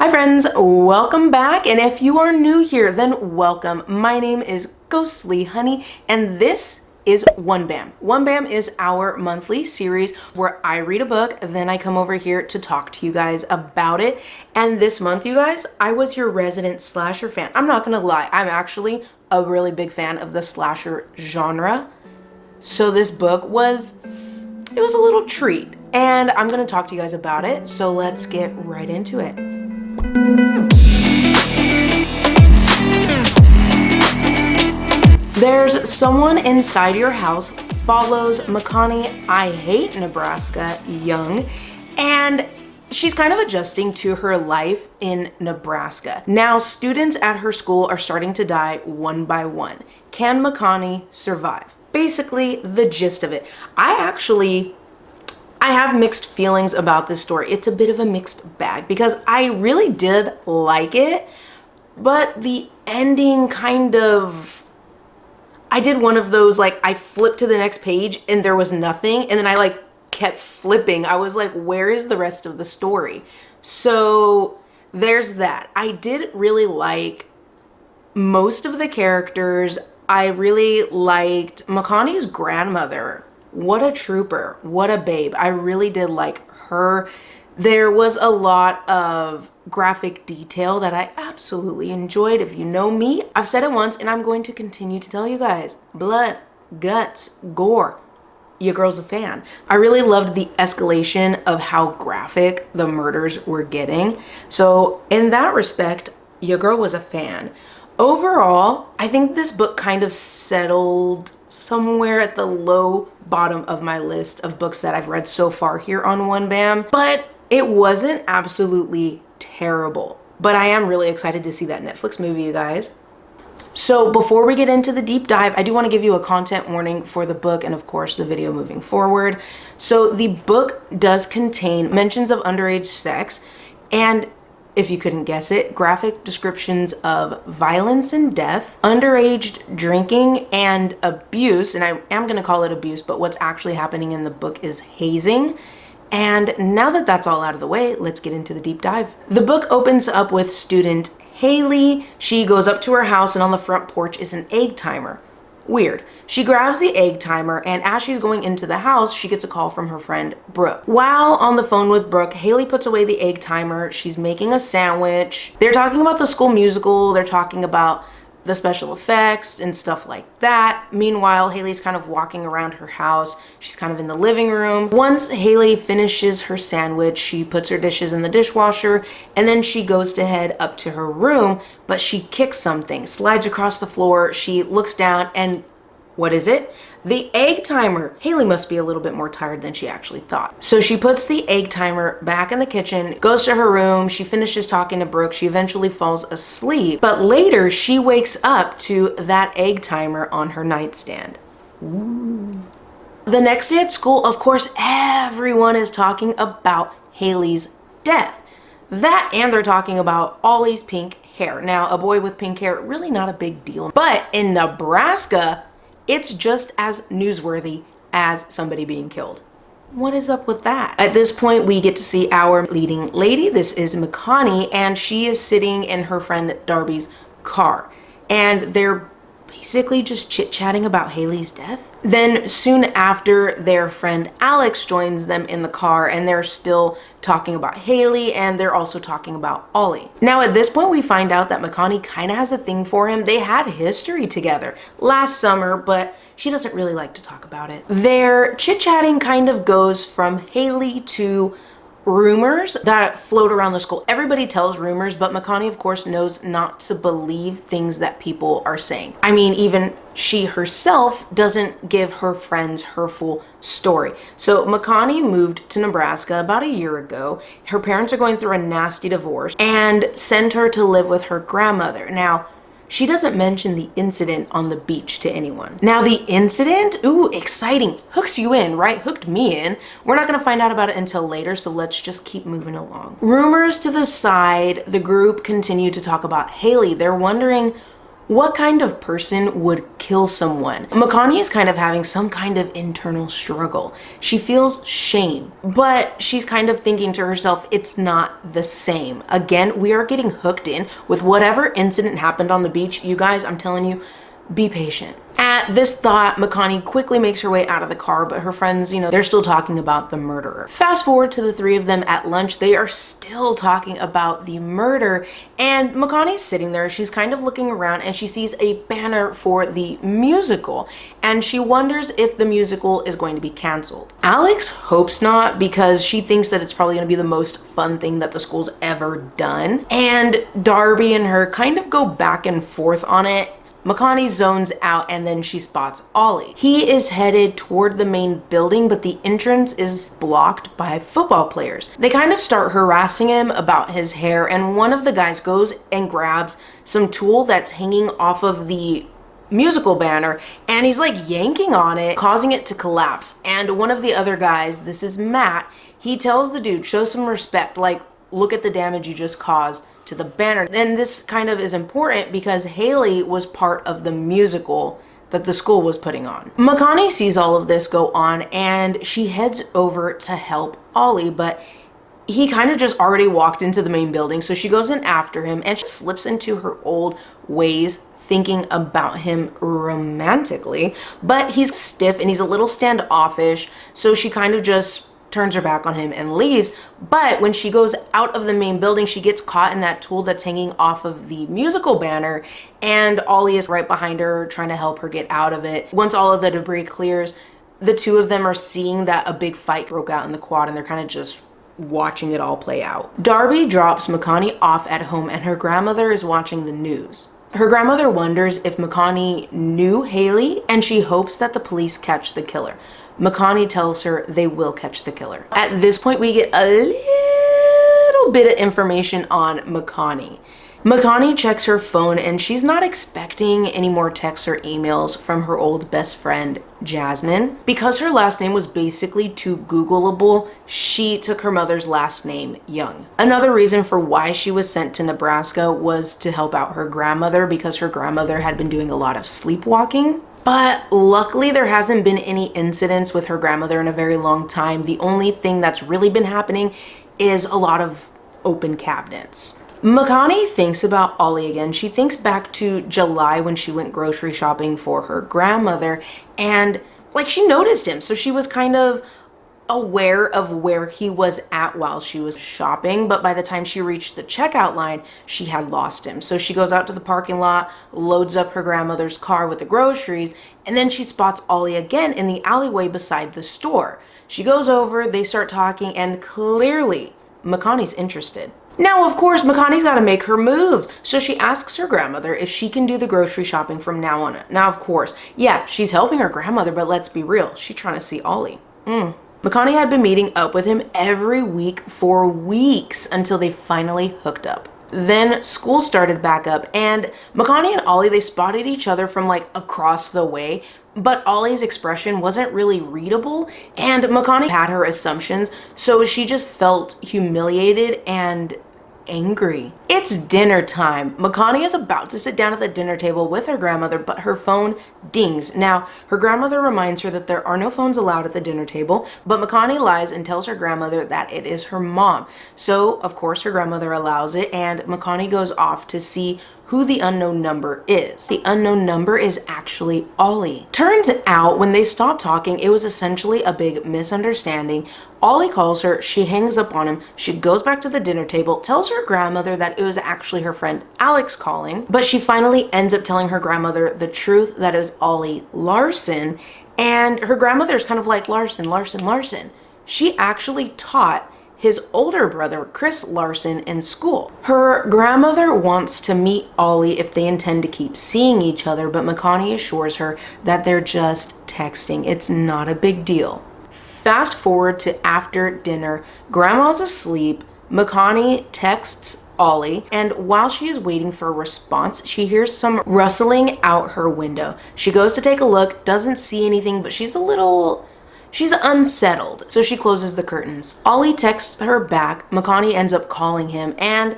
Hi friends, welcome back, and if you are new here, then welcome. My name is Ghostly Honey, and this is One Bam. One Bam is our monthly series where I read a book, then I come over here to talk to you guys about it. And this month, you guys, I was your resident slasher fan. I'm not gonna lie, I'm actually a really big fan of the slasher genre. So this book was a little treat, and I'm gonna talk to you guys about it. So let's get right into it. There's Someone Inside Your House follows Makani, I Hate Nebraska, young, and she's kind of adjusting to her life in Nebraska. Now, students at her school are starting to die one by one. Can Makani survive? Basically, the gist of it. I have mixed feelings about this story. It's a bit of a mixed bag because I really did like it, but the ending I did one of those, I flipped to the next page and there was nothing, and then I kept flipping. I was like, where is the rest of the story? So there's that. I did really like most of the characters. I really liked Makani's grandmother. What a trooper, what a babe. I really did like her. There was a lot of graphic detail that I absolutely enjoyed. If you know me, I've said it once and I'm going to continue to tell you guys. Blood, guts, gore. Your girl's a fan. I really loved the escalation of how graphic the murders were getting. So in that respect, your girl was a fan. Overall, I think this book kind of settled somewhere at the low bottom of my list of books that I've read so far here on One Bam, but it wasn't absolutely terrible. But I am really excited to see that Netflix movie, you guys. So before we get into the deep dive, I do want to give you a content warning for the book and of course the video moving forward. So the book does contain mentions of underage sex and, if you couldn't guess it, graphic descriptions of violence and death, underage drinking and abuse, and I am going to call it abuse, but what's actually happening in the book is hazing. And now that that's all out of the way, let's get into the deep dive. The book opens up with student Haley. She goes up to her house and on the front porch is an egg timer. Weird. She grabs the egg timer, and as she's going into the house, she gets a call from her friend Brooke. While on the phone with Brooke, Haley puts away the egg timer. She's making a sandwich. They're talking about the school musical. They're talking about the special effects and stuff like that. Meanwhile, Haley's kind of walking around her house. She's kind of in the living room. Once Haley finishes her sandwich, she puts her dishes in the dishwasher, and then she goes to head up to her room, but she kicks something, slides across the floor. She looks down, and what is it? The egg timer. Haley must be a little bit more tired than she actually thought. So she puts the egg timer back in the kitchen, goes to her room, she finishes talking to Brooke, she eventually falls asleep. But later she wakes up to that egg timer on her nightstand. Ooh. The next day at school, of course, everyone is talking about Haley's death. That, and they're talking about Ollie's pink hair. Now, a boy with pink hair, really not a big deal. But in Nebraska, it's just as newsworthy as somebody being killed. What is up with that? At this point, we get to see our leading lady. This is Makani, and she is sitting in her friend Darby's car. And they're basically just chit-chatting about Haley's death. Then soon after, their friend Alex joins them in the car, and they're still talking about Haley, and they're also talking about Ollie. Now at this point, we find out that Makani kind of has a thing for him. They had history together last summer, but she doesn't really like to talk about it. Their chit-chatting kind of goes from Haley to rumors that float around the school. Everybody tells rumors, but Makani, of course, knows not to believe things that people are saying. I mean, even she herself doesn't give her friends her full story. So Makani moved to Nebraska about a year ago. Her parents are going through a nasty divorce and send her to live with her grandmother. Now, she doesn't mention the incident on the beach to anyone. Now the incident, ooh, exciting, hooks you in, right? Hooked me in. We're not gonna find out about it until later, so let's just keep moving along. Rumors to the side, the group continued to talk about Haley. They're wondering What kind of person would kill someone? Makani is kind of having some kind of internal struggle. She feels shame, but she's kind of thinking to herself, it's not the same. Again, we are getting hooked in with whatever incident happened on the beach. You guys, I'm telling you, be patient. At this thought, Makani quickly makes her way out of the car, but her friends, they're still talking about the murderer. Fast forward to the three of them at lunch. They are still talking about the murder, and Makani's sitting there. She's kind of looking around, and she sees a banner for the musical, and she wonders if the musical is going to be canceled. Alex hopes not, because she thinks that it's probably going to be the most fun thing that the school's ever done. And Darby and her kind of go back and forth on it. Makani zones out, and then she spots Ollie. He is headed toward the main building, but the entrance is blocked by football players. They kind of start harassing him about his hair, and one of the guys goes and grabs some tool that's hanging off of the musical banner, and he's like yanking on it, causing it to collapse. And one of the other guys, this is Matt, he tells the dude, show some respect, like, look at the damage you just caused to the banner. And this kind of is important because Haley was part of the musical that the school was putting on. Makani sees all of this go on, and she heads over to help Ollie, but he kind of just already walked into the main building, so she goes in after him, and she slips into her old ways, thinking about him romantically, but he's stiff and he's a little standoffish, so she kind of just turns her back on him and leaves. But when she goes out of the main building, she gets caught in that tool that's hanging off of the musical banner, and Ollie is right behind her trying to help her get out of it. Once all of the debris clears, the two of them are seeing that a big fight broke out in the quad, and they're kind of just watching it all play out. Darby drops Makani off at home, and her grandmother is watching the news. Her grandmother wonders if Makani knew Haley, and she hopes that the police catch the killer. Makani tells her they will catch the killer. At this point, we get a little bit of information on Makani. Makani checks her phone, and she's not expecting any more texts or emails from her old best friend, Jasmine. Because her last name was basically too Googleable, she took her mother's last name, Young. Another reason for why she was sent to Nebraska was to help out her grandmother, because her grandmother had been doing a lot of sleepwalking. But luckily, there hasn't been any incidents with her grandmother in a very long time. The only thing that's really been happening is a lot of open cabinets. Makani thinks about Ollie again. She thinks back to July when she went grocery shopping for her grandmother, and like she noticed him. So she was kind of aware of where he was at while she was shopping, but by the time she reached the checkout line, she had lost him. So she goes out to the parking lot, loads up her grandmother's car with the groceries, and then she spots Ollie again in the alleyway beside the store. She goes over, they start talking, and clearly Makani's interested. Now, of course, Makani's got to make her moves, so she asks her grandmother if she can do the grocery shopping from now on. Now, of course, yeah, she's helping her grandmother, but let's be real, she's trying to see Ollie. Makani had been meeting up with him every week for weeks until they finally hooked up. Then school started back up, and Makani and Ollie, they spotted each other from like across the way, but Ollie's expression wasn't really readable, and Makani had her assumptions, so she just felt humiliated and angry. It's dinner time. Makani is about to sit down at the dinner table with her grandmother, but her phone dings. Now, her grandmother reminds her that there are no phones allowed at the dinner table, but Makani lies and tells her grandmother that it is her mom. So, of course, her grandmother allows it, and Makani goes off to see who the unknown number is. The unknown number is actually Ollie. Turns out, when they stopped talking, it was essentially a big misunderstanding. Ollie calls her, she hangs up on him, she goes back to the dinner table, tells her grandmother that it was actually her friend Alex calling, but she finally ends up telling her grandmother the truth, that it was Ollie Larson, and her grandmother is kind of like, Larson. She actually taught his older brother, Chris Larson, in school. Her grandmother wants to meet Ollie if they intend to keep seeing each other, but Makani assures her that they're just texting. It's not a big deal. Fast forward to after dinner, Grandma's asleep, Makani texts Ollie, and while she is waiting for a response, she hears some rustling out her window. She goes to take a look, doesn't see anything, but she's unsettled, so she closes the curtains. Ollie texts her back, Makani ends up calling him, and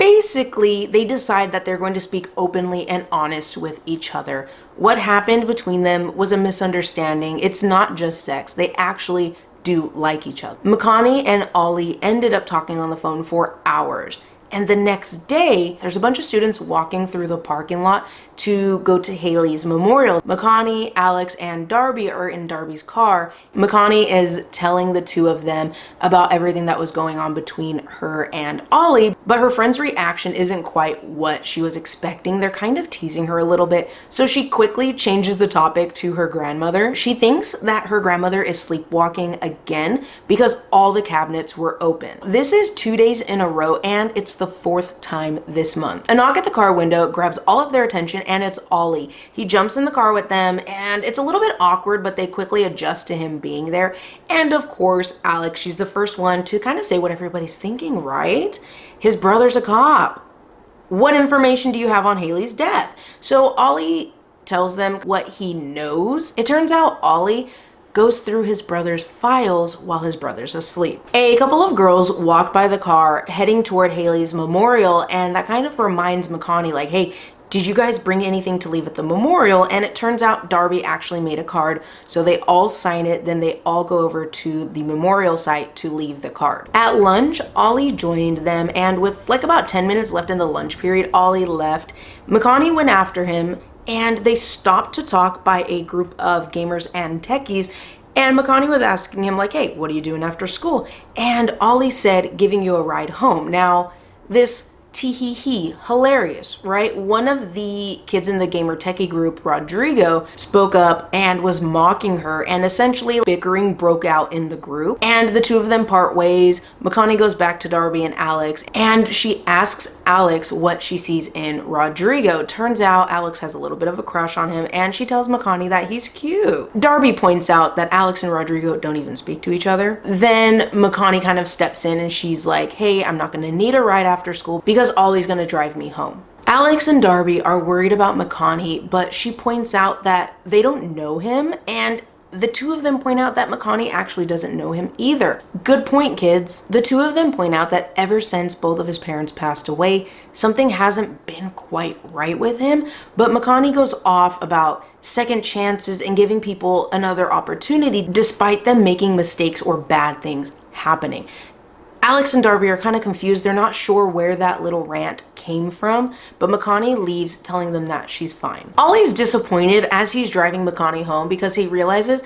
Basically, they decide that they're going to speak openly and honest with each other. What happened between them was a misunderstanding. It's not just sex. They actually do like each other. Makani and Ollie ended up talking on the phone for hours. And the next day, there's a bunch of students walking through the parking lot to go to Haley's memorial. Makani, Alex, and Darby are in Darby's car. Makani is telling the two of them about everything that was going on between her and Ollie, but her friend's reaction isn't quite what she was expecting. They're kind of teasing her a little bit, so she quickly changes the topic to her grandmother. She thinks that her grandmother is sleepwalking again because all the cabinets were open. This is 2 days in a row, and it's the 4th time this month. A knock at the car window grabs all of their attention, and it's Ollie. He jumps in the car with them, and it's a little bit awkward, but they quickly adjust to him being there. And of course, Alex, she's the first one to kind of say what everybody's thinking, right? His brother's a cop. What information do you have on Haley's death? So Ollie tells them what he knows. It turns out Ollie goes through his brother's files while his brother's asleep. A couple of girls walk by the car heading toward Haley's memorial, and that kind of reminds Makani, like, hey, did you guys bring anything to leave at the memorial? And it turns out Darby actually made a card, so they all sign it, then they all go over to the memorial site to leave the card. At lunch, Ollie joined them, and with like about 10 minutes left in the lunch period, Ollie left. Makani went after him, and they stopped to talk by a group of gamers and techies, and Makani was asking him like, hey, what are you doing after school? And Ollie said, giving you a ride home. Now, this tee-hee-hee, hilarious, right? One of the kids in the gamer techie group, Rodrigo, spoke up and was mocking her, and essentially bickering broke out in the group, and the two of them part ways. Makani goes back to Darby and Alex, and she asks Alex what she sees in Rodrigo. Turns out Alex has a little bit of a crush on him, and she tells Makani that he's cute. Darby points out that Alex and Rodrigo don't even speak to each other. Then Makani kind of steps in and she's like, hey, I'm not gonna need a ride after school because Ollie's gonna drive me home. Alex and Darby are worried about Makani, but she points out that they don't know him, and the two of them point out that Makani actually doesn't know him either. Good point, kids. The two of them point out that ever since both of his parents passed away, something hasn't been quite right with him, but Makani goes off about second chances and giving people another opportunity despite them making mistakes or bad things happening. Alex and Darby are kind of confused. They're not sure where that little rant came from, but Makani leaves telling them that she's fine. Ollie's disappointed as he's driving Makani home because he realizes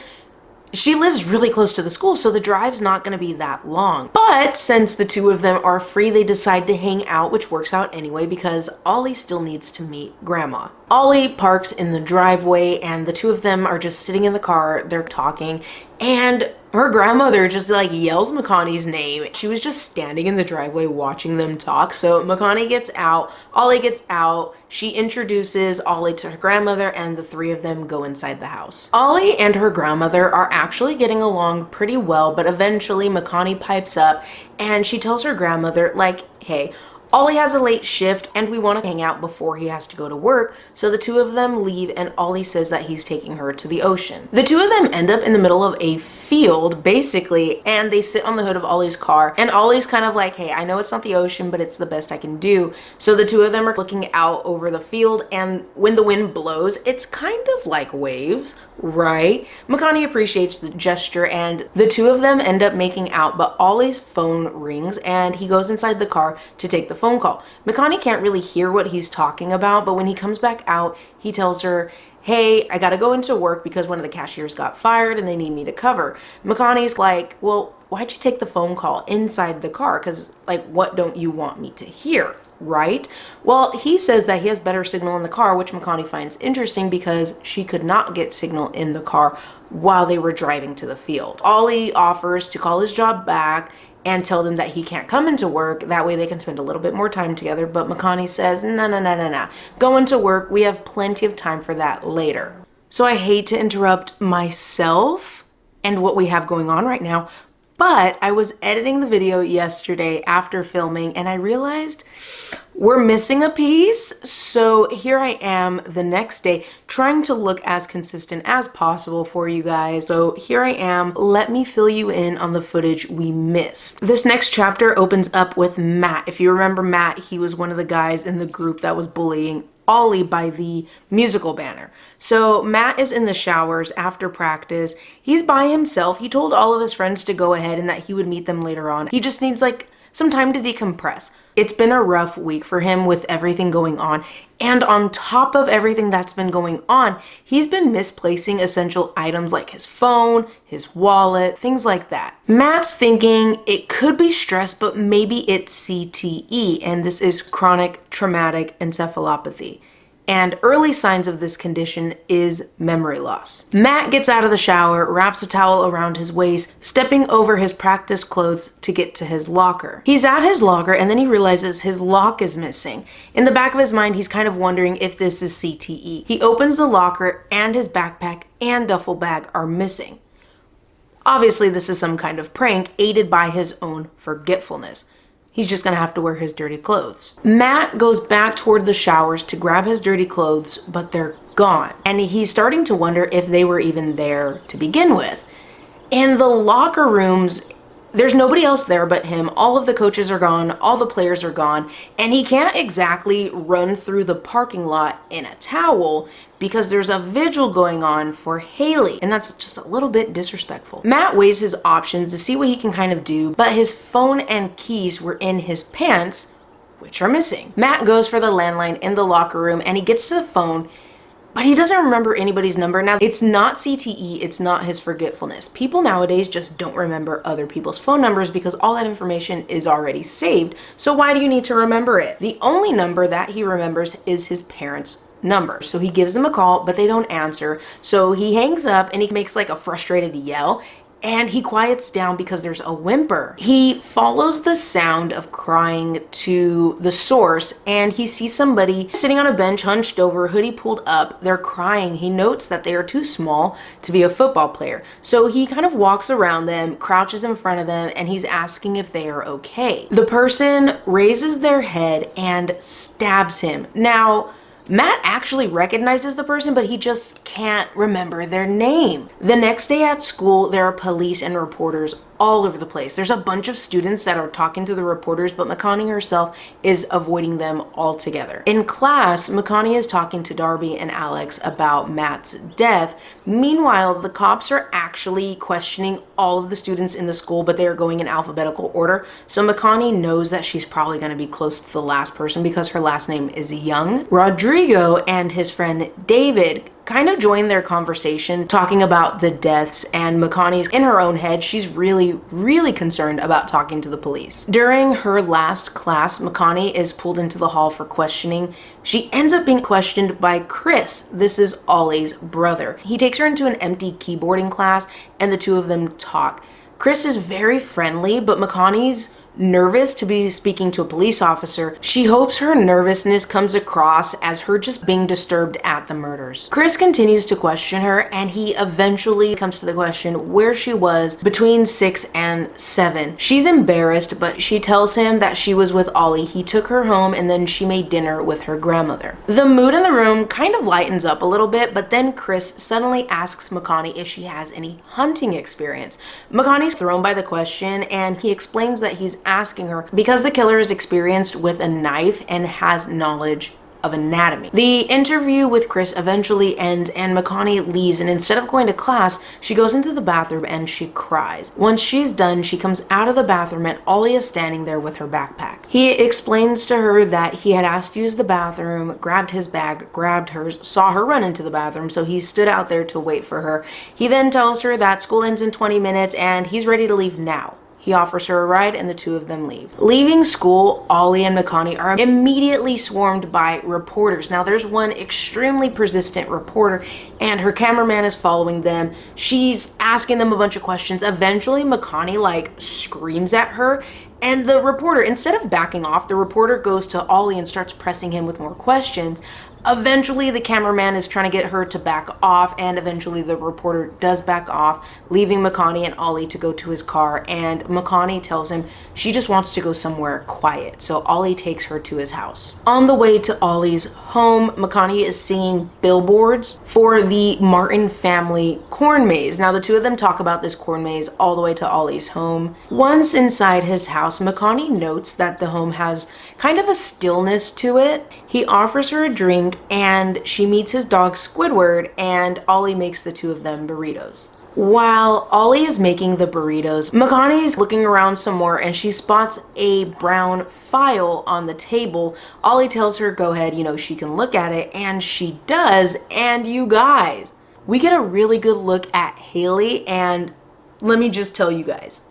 she lives really close to the school, so the drive's not going to be that long. But since the two of them are free, they decide to hang out, which works out anyway because Ollie still needs to meet Grandma. Ollie parks in the driveway, and the two of them are just sitting in the car. They're talking, and her grandmother just like yells Makani's name. She was just standing in the driveway watching them talk. So Makani gets out, Ollie gets out, she introduces Ollie to her grandmother, and the three of them go inside the house. Ollie and her grandmother are actually getting along pretty well, but eventually Makani pipes up and she tells her grandmother like, hey, Ollie has a late shift and we want to hang out before he has to go to work, so the two of them leave and Ollie says that he's taking her to the ocean. The two of them end up in the middle of a field basically, and they sit on the hood of Ollie's car, and Ollie's kind of like, hey, I know it's not the ocean, but it's the best I can do. So the two of them are looking out over the field, and when the wind blows, it's kind of like waves, right? Makani appreciates the gesture, and the two of them end up making out, but Ollie's phone rings and he goes inside the car to take the phone call. Makani can't really hear what he's talking about, but when he comes back out, he tells her, hey, I gotta go into work because one of the cashiers got fired and they need me to cover. Makani's like, well, why'd you take the phone call inside the car? Because, like, what don't you want me to hear, right? Well, he says that he has better signal in the car, which Makani finds interesting because she could not get signal in the car while they were driving to the field. Ollie offers to call his job back and tell them that he can't come into work. That way they can spend a little bit more time together. But Makani says, no. Go into work. We have plenty of time for that later. So I hate to interrupt myself and what we have going on right now, but I was editing the video yesterday after filming and I realized We're missing a piece, so here I am the next day trying to look as consistent as possible for you guys. So here I am, let me fill you in on the footage we missed. This next chapter opens up with Matt. If you remember Matt, he was one of the guys in the group that was bullying Ollie by the musical banner. So Matt is in the showers after practice. He's by himself. He told all of his friends to go ahead and that he would meet them later on. He just needs like some time to decompress. It's been a rough week for him with everything going on. And on top of everything that's been going on, he's been misplacing essential items like his phone, his wallet, things like that. Matt's thinking it could be stress, but maybe it's CTE, and this is chronic traumatic encephalopathy. And early signs of this condition is memory loss. Matt gets out of the shower, wraps a towel around his waist, stepping over his practice clothes to get to his locker. He's at his locker and then he realizes his lock is missing. In the back of his mind, he's kind of wondering if this is CTE. He opens the locker and his backpack and duffel bag are missing. Obviously, this is some kind of prank aided by his own forgetfulness. He's just gonna have to wear his dirty clothes. Matt goes back toward the showers to grab his dirty clothes, but they're gone. And he's starting to wonder if they were even there to begin with. In the locker rooms, there's nobody else there but him. All of the coaches are gone, all the players are gone, and he can't exactly run through the parking lot in a towel because there's a vigil going on for Haley, and that's just a little bit disrespectful. Matt weighs his options to see what he can kind of do, but his phone and keys were in his pants, which are missing. Matt goes for the landline in the locker room and he gets to the phone, but he doesn't remember anybody's number. Now, it's not CTE, it's not his forgetfulness. People nowadays just don't remember other people's phone numbers because all that information is already saved. So why do you need to remember it? The only number that he remembers is his parents' number. So he gives them a call, but they don't answer. So he hangs up and he makes like a frustrated yell. And he quiets down because there's a whimper. He follows the sound of crying to the source and he sees somebody sitting on a bench, hunched over, hoodie pulled up. They're crying. He notes that they are too small to be a football player. So he kind of walks around them, crouches in front of them, and he's asking if they are okay. The person raises their head and stabs him. Now, Matt actually recognizes the person, but he just can't remember their name. The next day at school, there are police and reporters all over the place. There's a bunch of students that are talking to the reporters, but McConaughey herself is avoiding them altogether. In class, McConaughey is talking to Darby and Alex about Matt's death. Meanwhile, the cops are actually questioning all of the students in the school, but they are going in alphabetical order. So McConaughey knows that she's probably going to be close to the last person because her last name is Young. Rodrigo and his friend David kind of join their conversation talking about the deaths, and McConaughey's in her own head. She's really concerned about talking to the police. During her last class, McConaughey is pulled into the hall for questioning. She ends up being questioned by Chris. This is Ollie's brother. He takes her into an empty keyboarding class and the two of them talk. Chris is very friendly, but McConaughey's nervous to be speaking to a police officer. She hopes her nervousness comes across as her just being disturbed at the murders. Chris continues to question her and he eventually comes to the question where she was between 6 and 7. She's embarrassed, but she tells him that she was with Ollie. He took her home and then she made dinner with her grandmother. The mood in the room kind of lightens up a little bit, but then Chris suddenly asks McConaughey if she has any hunting experience. McConaughey's thrown by the question and he explains that he's asking her because the killer is experienced with a knife and has knowledge of anatomy. The interview with Chris eventually ends and McConaughey leaves, and instead of going to class, she goes into the bathroom and she cries. Once she's done, she comes out of the bathroom and Ollie is standing there with her backpack. He explains to her that he had asked to use the bathroom, grabbed his bag, grabbed hers, saw her run into the bathroom, so he stood out there to wait for her. He then tells her that school ends in 20 minutes and he's ready to leave now. He offers her a ride and the two of them leave. Leaving school, Ollie and McConaughey are immediately swarmed by reporters. Now there's one extremely persistent reporter and her cameraman is following them. She's asking them a bunch of questions. Eventually McConaughey screams at her and the reporter, instead of backing off, the reporter goes to Ollie and starts pressing him with more questions. Eventually, the cameraman is trying to get her to back off, and eventually the reporter does back off, leaving Makani and Ollie to go to his car, and Makani tells him she just wants to go somewhere quiet, so Ollie takes her to his house. On the way to Ollie's home, Makani is seeing billboards for the Martin family corn maze. Now, the two of them talk about this corn maze all the way to Ollie's home. Once inside his house, Makani notes that the home has kind of a stillness to it. He offers her a drink, and she meets his dog Squidward, and Ollie makes the two of them burritos. While Ollie is making the burritos, Makani's looking around some more, and she spots a brown file on the table. Ollie tells her, go ahead, she can look at it, and she does. And you guys, we get a really good look at Haley, and let me just tell you guys,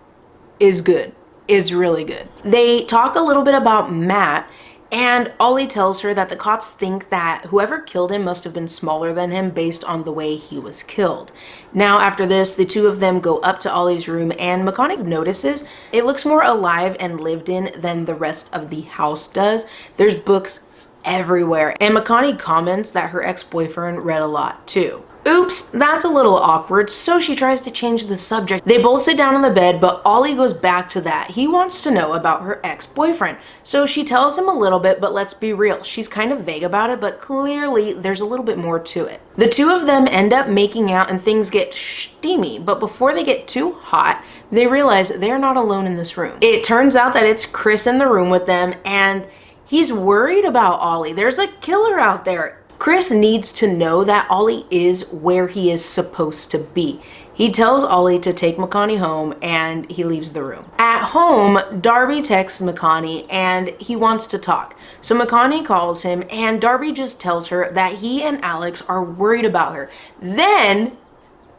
is good. It's really good. They talk a little bit about Matt, and Ollie tells her that the cops think that whoever killed him must have been smaller than him based on the way he was killed. Now, after this, the two of them go up to Ollie's room, and Makani notices it looks more alive and lived in than the rest of the house does. There's books everywhere, and Makani comments that her ex-boyfriend read a lot too. Oops, that's a little awkward, so she tries to change the subject. They both sit down on the bed, but Ollie goes back to that. He wants to know about her ex-boyfriend. So she tells him a little bit, but let's be real, she's kind of vague about it, but clearly there's a little bit more to it. The two of them end up making out and things get steamy, but before they get too hot, they realize they're not alone in this room. It turns out that it's Chris in the room with them, and he's worried about Ollie. There's a killer out there. Chris needs to know that Ollie is where he is supposed to be. He tells Ollie to take Makani home, and he leaves the room. At home, Darby texts Makani and he wants to talk. So Makani calls him, and Darby just tells her that he and Alex are worried about her. Then,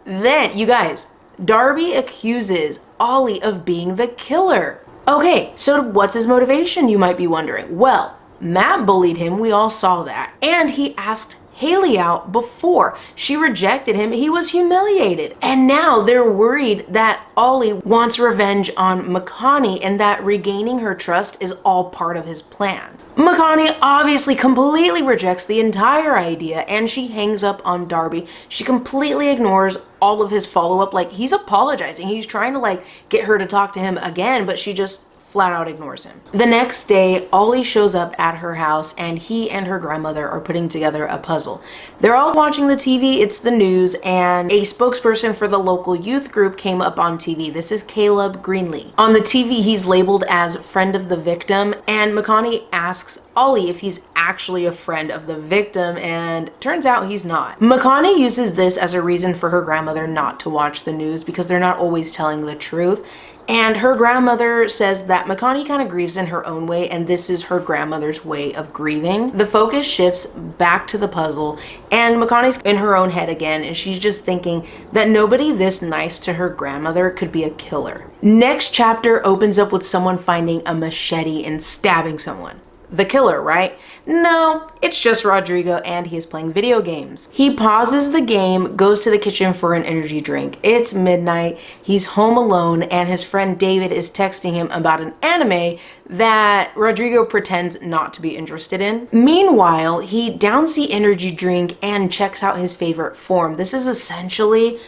you guys, Darby accuses Ollie of being the killer. Okay, so what's his motivation, you might be wondering? Well, Matt bullied him, we all saw that. And he asked Haley out before. She rejected him, he was humiliated. And now they're worried that Ollie wants revenge on Makani and that regaining her trust is all part of his plan. Makani obviously completely rejects the entire idea, and she hangs up on Darby. She completely ignores all of his follow-up, like he's apologizing. He's trying to get her to talk to him again, but she just flat out ignores him. The next day, Ollie shows up at her house, and he and her grandmother are putting together a puzzle. They're all watching the TV, it's the news, and a spokesperson for the local youth group came up on TV. This is Caleb Greenlee. On the TV, he's labeled as friend of the victim, and Makani asks Ollie if he's actually a friend of the victim, and turns out he's not. Makani uses this as a reason for her grandmother not to watch the news because they're not always telling the truth. And her grandmother says that Makani kind of grieves in her own way, and this is her grandmother's way of grieving. The focus shifts back to the puzzle, and Makani's in her own head again, and she's just thinking that nobody this nice to her grandmother could be a killer. Next chapter opens up with someone finding a machete and stabbing someone. The killer, right? No, it's just Rodrigo, and he is playing video games. He pauses the game, goes to the kitchen for an energy drink. It's midnight, he's home alone, and his friend David is texting him about an anime that Rodrigo pretends not to be interested in. Meanwhile, he downs the energy drink and checks out his favorite form. This is essentially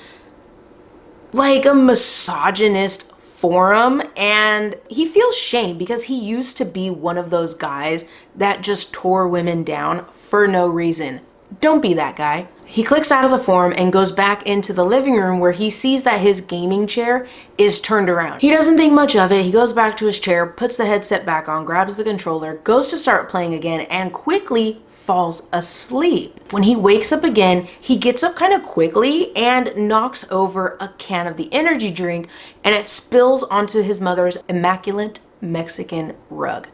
like a misogynist forum, and he feels shame because he used to be one of those guys that just tore women down for no reason. Don't be that guy. He clicks out of the forum and goes back into the living room where he sees that his gaming chair is turned around. He doesn't think much of it. He goes back to his chair, puts the headset back on, grabs the controller, goes to start playing again, and quickly falls asleep. When he wakes up again, he gets up kind of quickly and knocks over a can of the energy drink, and it spills onto his mother's immaculate Mexican rug.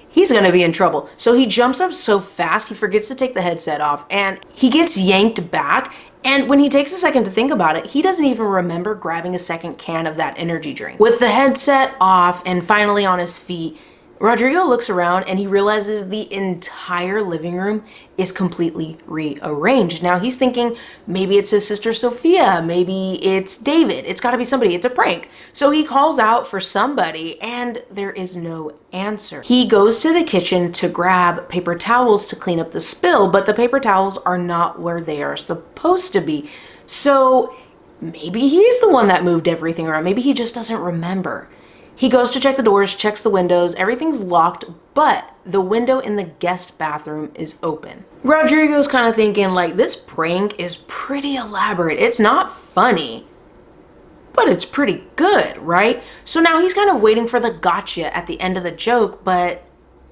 He's gonna be in trouble. So he jumps up so fast, he forgets to take the headset off, and he gets yanked back. And when he takes a second to think about it, he doesn't even remember grabbing a second can of that energy drink. With the headset off and finally on his feet, Rodrigo looks around and he realizes the entire living room is completely rearranged. Now he's thinking maybe it's his sister Sophia, maybe it's David. It's got to be somebody. It's a prank. So he calls out for somebody and there is no answer. He goes to the kitchen to grab paper towels to clean up the spill, but the paper towels are not where they are supposed to be. So maybe he's the one that moved everything around. Maybe he just doesn't remember. He goes to check the doors, checks the windows, everything's locked, but the window in the guest bathroom is open. Rodrigo's kind of thinking like, this prank is pretty elaborate. It's not funny, but it's pretty good, right? So now he's kind of waiting for the gotcha at the end of the joke, but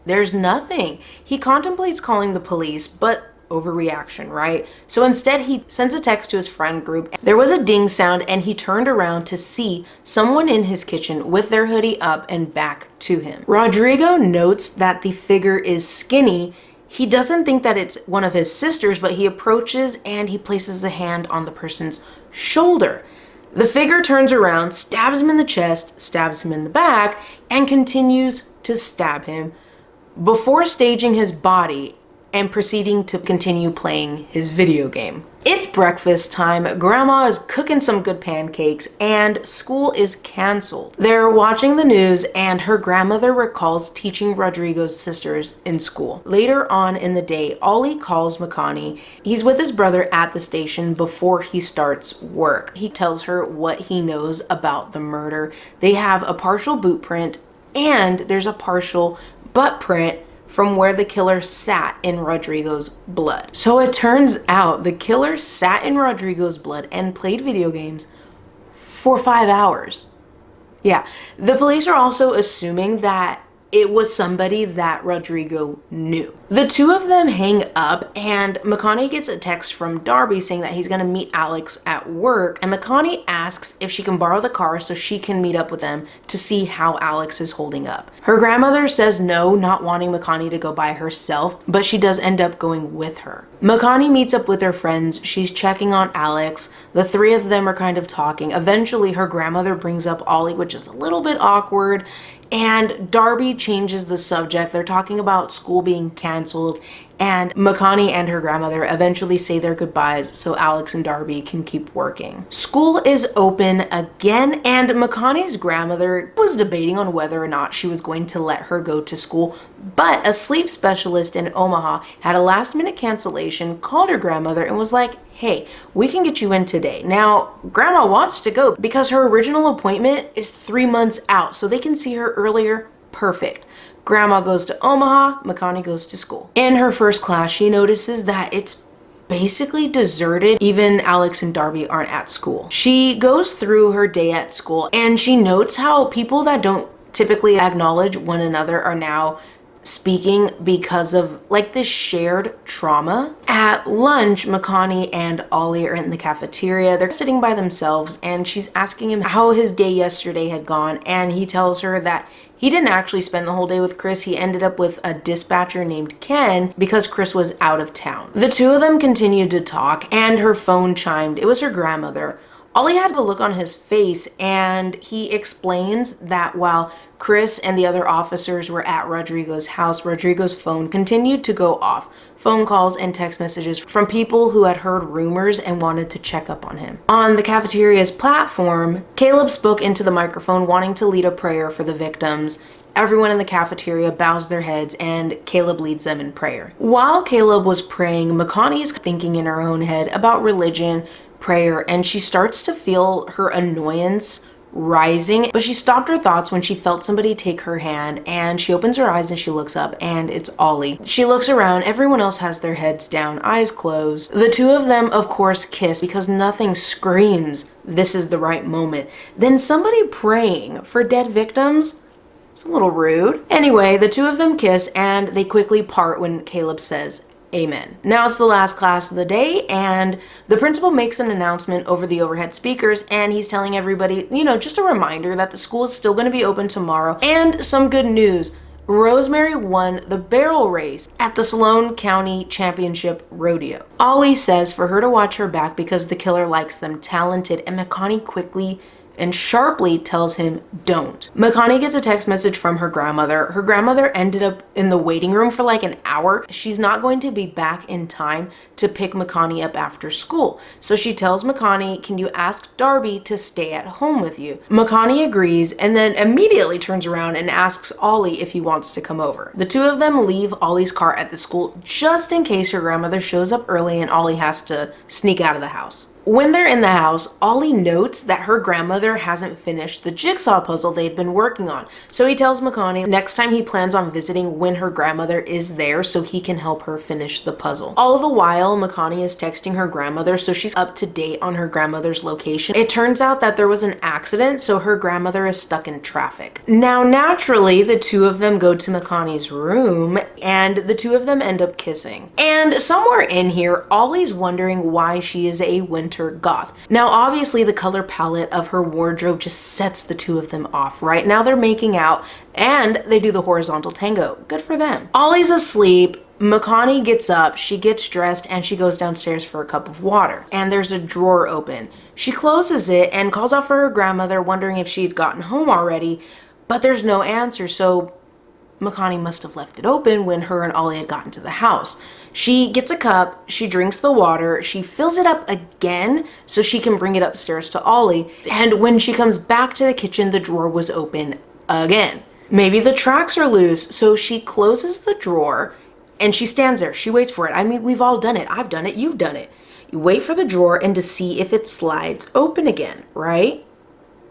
there's nothing. He contemplates calling the police, but overreaction, right? So instead he sends a text to his friend group. There was a ding sound and he turned around to see someone in his kitchen with their hoodie up and back to him. Rodrigo notes that the figure is skinny. He doesn't think that it's one of his sisters, but he approaches and he places a hand on the person's shoulder. The figure turns around, stabs him in the chest, stabs him in the back, and continues to stab him before staging his body and proceeding to continue playing his video game. It's breakfast time, grandma is cooking some good pancakes, and school is canceled. They're watching the news and her grandmother recalls teaching Rodrigo's sisters in school. Later on in the day, Ollie calls Makani. He's with his brother at the station before he starts work. He tells her what he knows about the murder. They have a partial boot print and there's a partial butt print from where the killer sat in Rodrigo's blood. So it turns out the killer sat in Rodrigo's blood and played video games for 5 hours. Yeah, the police are also assuming that it was somebody that Rodrigo knew. The two of them hang up and Makani gets a text from Darby saying that he's gonna meet Alex at work, and Makani asks if she can borrow the car so she can meet up with them to see how Alex is holding up. Her grandmother says no, not wanting Makani to go by herself, but she does end up going with her. Makani meets up with her friends. She's checking on Alex. The three of them are kind of talking. Eventually her grandmother brings up Ollie, which is a little bit awkward, and Darby changes the subject. They're talking about school being canceled, and Makani and her grandmother eventually say their goodbyes so Alex and Darby can keep working. School is open again, and Makani's grandmother was debating on whether or not she was going to let her go to school, but a sleep specialist in Omaha had a last-minute cancellation, called her grandmother and was like, hey, we can get you in today. Now, grandma wants to go because her original appointment is 3 months out, so they can see her earlier. Perfect. Grandma goes to Omaha, Makani goes to school. In her first class, she notices that it's basically deserted. Even Alex and Darby aren't at school. She goes through her day at school and she notes how people that don't typically acknowledge one another are now speaking because of like this shared trauma. At lunch, Makani and Ollie are in the cafeteria. They're sitting by themselves and she's asking him how his day yesterday had gone, and he tells her that he didn't actually spend the whole day with Chris. He ended up with a dispatcher named Ken because Chris was out of town. The two of them continued to talk and her phone chimed. It was her grandmother. Ollie had a look on his face and he explains that while Chris and the other officers were at Rodrigo's house, Rodrigo's phone continued to go off. Phone calls and text messages from people who had heard rumors and wanted to check up on him. On the cafeteria's platform, Caleb spoke into the microphone wanting to lead a prayer for the victims. Everyone in the cafeteria bows their heads and Caleb leads them in prayer. While Caleb was praying, Makani is thinking in her own head about religion, prayer, and she starts to feel her annoyance rising, but she stopped her thoughts when she felt somebody take her hand, and she opens her eyes and she looks up and it's Ollie. She looks around, everyone else has their heads down, eyes closed. The two of them of course kiss because nothing screams this is the right moment. Then somebody praying for dead victims? It's a little rude. Anyway, the two of them kiss and they quickly part when Caleb says amen. Now it's the last class of the day and the principal makes an announcement over the overhead speakers and he's telling everybody, just a reminder that the school is still going to be open tomorrow, and some good news. Rosemary won the barrel race at the Sloan County Championship Rodeo. Ollie says for her to watch her back because the killer likes them talented, and Makani quickly and sharply tells him, don't. Makani gets a text message from her grandmother. Her grandmother ended up in the waiting room for like an hour. She's not going to be back in time to pick Makani up after school. So she tells Makani, can you ask Darby to stay at home with you? Makani agrees and then immediately turns around and asks Ollie if he wants to come over. The two of them leave Ollie's car at the school just in case her grandmother shows up early and Ollie has to sneak out of the house. When they're in the house, Ollie notes that her grandmother hasn't finished the jigsaw puzzle they'd been working on. So he tells Makani next time he plans on visiting when her grandmother is there so he can help her finish the puzzle. All the while, Makani is texting her grandmother so she's up to date on her grandmother's location. It turns out that there was an accident, so her grandmother is stuck in traffic. Now, naturally, the two of them go to Makani's room and the two of them end up kissing. And somewhere in here, Ollie's wondering why she is a winter goth. Now, obviously, the color palette of her wardrobe just sets the two of them off. Right now, they're making out and they do the horizontal tango. Good for them. Ollie's asleep. Makani gets up, she gets dressed, and she goes downstairs for a cup of water. And there's a drawer open. She closes it and calls out for her grandmother, wondering if she'd gotten home already, but there's no answer, so Makani must have left it open when her and Ollie had gotten to the house. She gets a cup, she drinks the water, she fills it up again so she can bring it upstairs to Ollie, and when she comes back to the kitchen, the drawer was open again. Maybe the tracks are loose, so she closes the drawer and she stands there. She waits for it. I mean, we've all done it. I've done it. You've done it. You wait for the drawer and to see if it slides open again, right?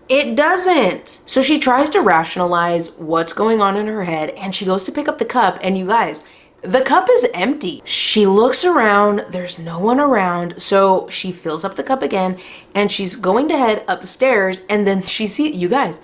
It doesn't. So she tries to rationalize what's going on in her head and she goes to pick up the cup, and you guys, the cup is empty. She looks around, there's no one around, so she fills up the cup again and she's going to head upstairs, and then she sees, you guys,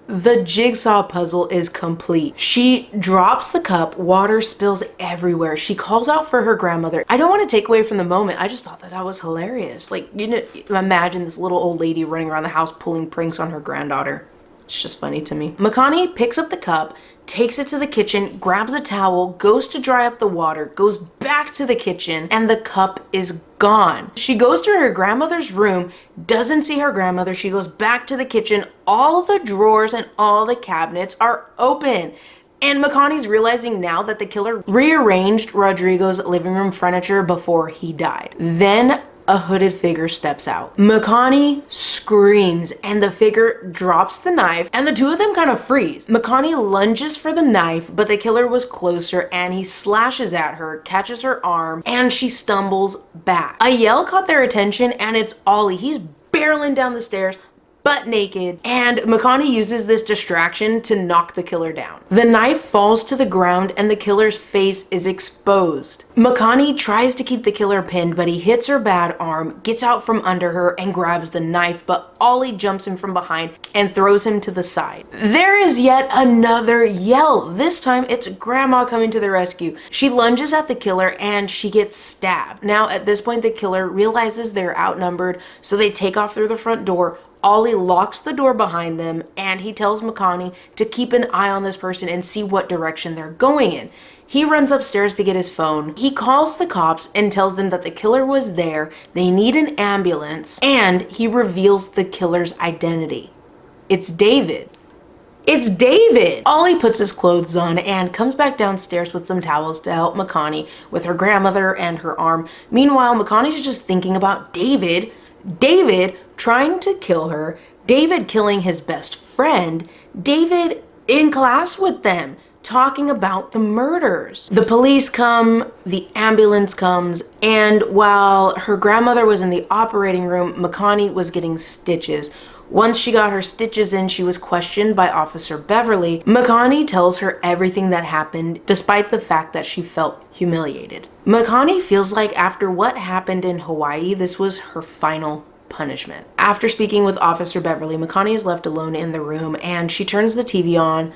the jigsaw puzzle is complete. She drops the cup, water spills everywhere. She calls out for her grandmother. I don't want to take away from the moment. I just thought that was hilarious. Like, you know, imagine this little old lady running around the house pulling pranks on her granddaughter. It's just funny to me. Makani picks up the cup, takes it to the kitchen, grabs a towel, goes to dry up the water, goes back to the kitchen, and the cup is gone. She goes to her grandmother's room, doesn't see her grandmother. She goes back to the kitchen. All the drawers and all the cabinets are open. And Makani's realizing now that the killer rearranged Rodrigo's living room furniture before he died. Then a hooded figure steps out. Makani screams and the figure drops the knife and the two of them kind of freeze. Makani lunges for the knife, but the killer was closer and he slashes at her, catches her arm, and she stumbles back. A yell caught their attention and it's Ollie. He's barreling down the stairs, butt naked, and Makani uses this distraction to knock the killer down. The knife falls to the ground and the killer's face is exposed. Makani tries to keep the killer pinned, but he hits her bad arm, gets out from under her, and grabs the knife, but Ollie jumps him from behind and throws him to the side. There is yet another yell. This time it's Grandma coming to the rescue. She lunges at the killer and she gets stabbed. Now at this point the killer realizes they're outnumbered, so they take off through the front door. Ollie locks the door behind them and he tells Makani to keep an eye on this person and see what direction they're going in. He runs upstairs to get his phone. He calls the cops and tells them that the killer was there, they need an ambulance, and he reveals the killer's identity. It's David. It's David! Ollie puts his clothes on and comes back downstairs with some towels to help Makani with her grandmother and her arm. Meanwhile, Makani's just thinking about David trying to kill her, David killing his best friend, David in class with them, talking about the murders. The police come, the ambulance comes, and while her grandmother was in the operating room, Makani was getting stitches. Once she got her stitches in, she was questioned by Officer Beverly. Makani tells her everything that happened, despite the fact that she felt humiliated. Makani feels like after what happened in Hawaii, this was her final punishment. After speaking with Officer Beverly, Makani is left alone in the room and she turns the TV on.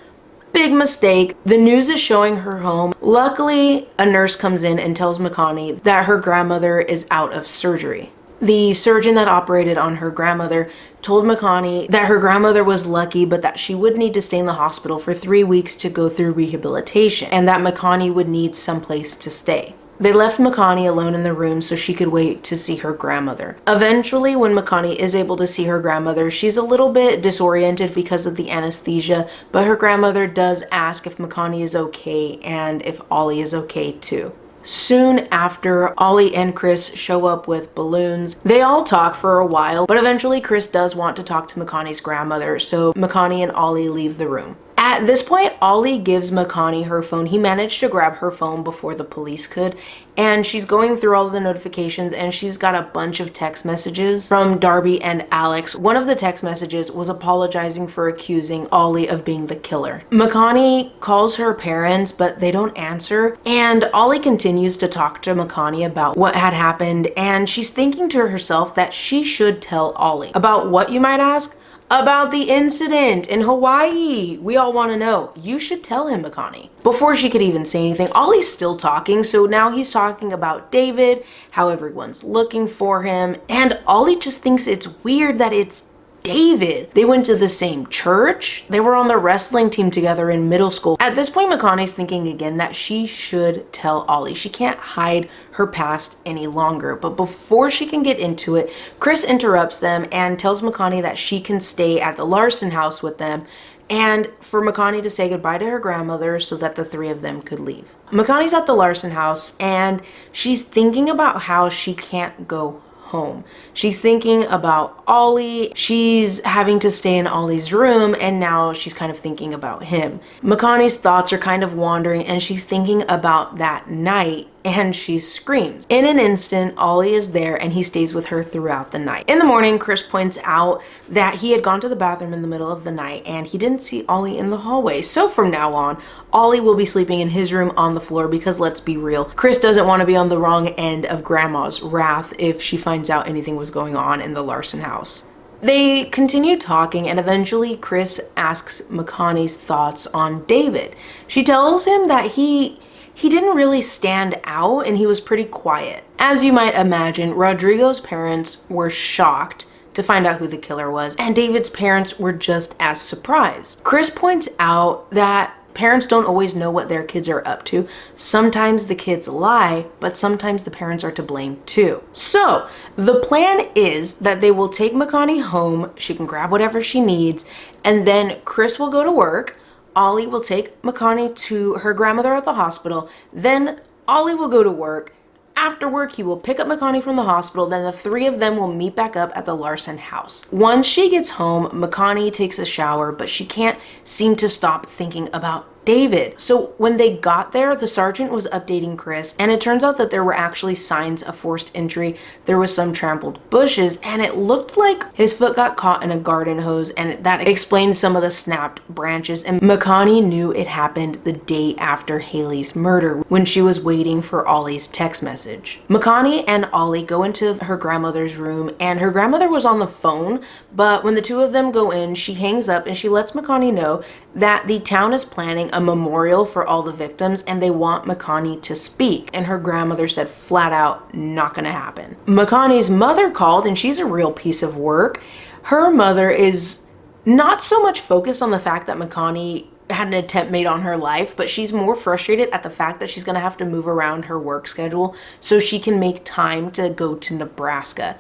Big mistake. The news is showing her home. Luckily, a nurse comes in and tells Makani that her grandmother is out of surgery. The surgeon that operated on her grandmother told Makani that her grandmother was lucky, but that she would need to stay in the hospital for 3 weeks to go through rehabilitation, and that Makani would need someplace to stay. They left Makani alone in the room so she could wait to see her grandmother. Eventually, when Makani is able to see her grandmother, she's a little bit disoriented because of the anesthesia, but her grandmother does ask if Makani is okay and if Ollie is okay too. Soon after, Ollie and Chris show up with balloons. They all talk for a while, but eventually Chris does want to talk to Makani's grandmother, so Makani and Ollie leave the room. At this point, Ollie gives Makani her phone. He managed to grab her phone before the police could, and she's going through all of the notifications, and she's got a bunch of text messages from Darby and Alex. One of the text messages was apologizing for accusing Ollie of being the killer. Makani calls her parents, but they don't answer, and Ollie continues to talk to Makani about what had happened, and she's thinking to herself that she should tell Ollie. About what, you might ask? About the incident in Hawaii. We all want to know. You should tell him, Makani. Before she could even say anything, Ollie's still talking, so now he's talking about David, how everyone's looking for him, and Ollie just thinks it's weird that it's David. They went to the same church. They were on the wrestling team together in middle school. At this point, Makani's thinking again that she should tell Ollie. She can't hide her past any longer. But before she can get into it, Chris interrupts them and tells Makani that she can stay at the Larson house with them and for Makani to say goodbye to her grandmother so that the three of them could leave. Makani's at the Larson house and she's thinking about how she can't go home. She's thinking about Ollie. She's having to stay in Ollie's room, and now she's kind of thinking about him. Makani's thoughts are kind of wandering, and she's thinking about that night, and she screams. In an instant, Ollie is there, and he stays with her throughout the night. In the morning, Chris points out that he had gone to the bathroom in the middle of the night, and he didn't see Ollie in the hallway. So from now on, Ollie will be sleeping in his room on the floor because let's be real, Chris doesn't want to be on the wrong end of Grandma's wrath if she finds out anything was going on in the Larson house. They continue talking, and eventually Chris asks Makani's thoughts on David. She tells him that he didn't really stand out and he was pretty quiet. As you might imagine, Rodrigo's parents were shocked to find out who the killer was, and David's parents were just as surprised. Chris points out that parents don't always know what their kids are up to. Sometimes the kids lie, but sometimes the parents are to blame too. So the plan is that they will take Makani home, she can grab whatever she needs, and then Chris will go to work. Ollie will take Makani to her grandmother at the hospital. Then Ollie will go to work. After work, he will pick up Makani from the hospital. Then the three of them will meet back up at the Larson house. Once she gets home, Makani takes a shower, but she can't seem to stop thinking about David. So when they got there, the sergeant was updating Chris, and it turns out that there were actually signs of forced entry. There was some trampled bushes, and it looked like his foot got caught in a garden hose, and that explains some of the snapped branches. And Makani knew it happened the day after Haley's murder when she was waiting for Ollie's text message. Makani and Ollie go into her grandmother's room, and her grandmother was on the phone, but when the two of them go in, she hangs up and she lets Makani know that the town is planning a memorial for all the victims and they want Makani to speak. And her grandmother said flat out, not gonna happen. Makani's mother called, and she's a real piece of work. Her mother is not so much focused on the fact that Makani had an attempt made on her life, but she's more frustrated at the fact that she's gonna have to move around her work schedule so she can make time to go to Nebraska.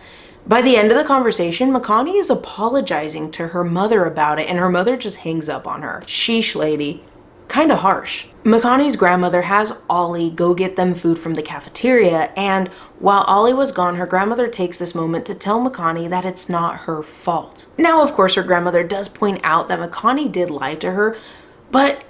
By the end of the conversation, Makani is apologizing to her mother about it, and her mother just hangs up on her. Sheesh, lady. Kinda harsh. Makani's grandmother has Ollie go get them food from the cafeteria, and while Ollie was gone, her grandmother takes this moment to tell Makani that it's not her fault. Now, of course, her grandmother does point out that Makani did lie to her, but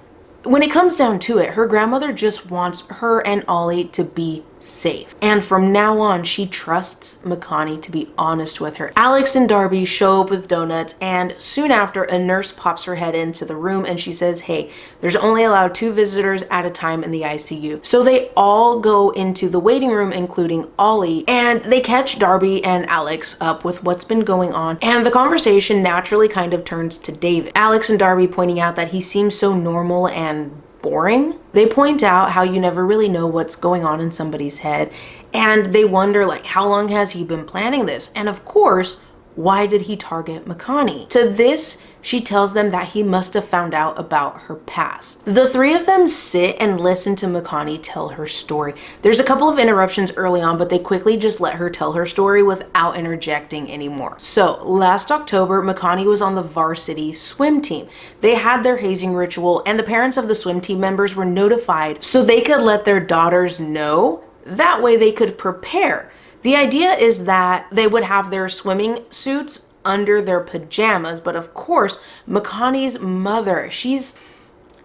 when it comes down to it, her grandmother just wants her and Ollie to be safe. And from now on, she trusts Makani to be honest with her. Alex and Darby show up with donuts, and soon after, a nurse pops her head into the room and she says, hey, there's only allowed 2 visitors at a time in the ICU. So they all go into the waiting room, including Ollie, and they catch Darby and Alex up with what's been going on. And the conversation naturally kind of turns to David. Alex and Darby pointing out that he seems so normal and boring. They point out how you never really know what's going on in somebody's head, and they wonder, like, how long has he been planning this? And of course, why did he target Makani? To this, she tells them that he must have found out about her past. The three of them sit and listen to Makani tell her story. There's a couple of interruptions early on, but they quickly just let her tell her story without interjecting anymore. So last October, Makani was on the varsity swim team. They had their hazing ritual, and the parents of the swim team members were notified so they could let their daughters know. That way they could prepare. The idea is that they would have their swimming suits under their pajamas, but of course, Makani's mother, she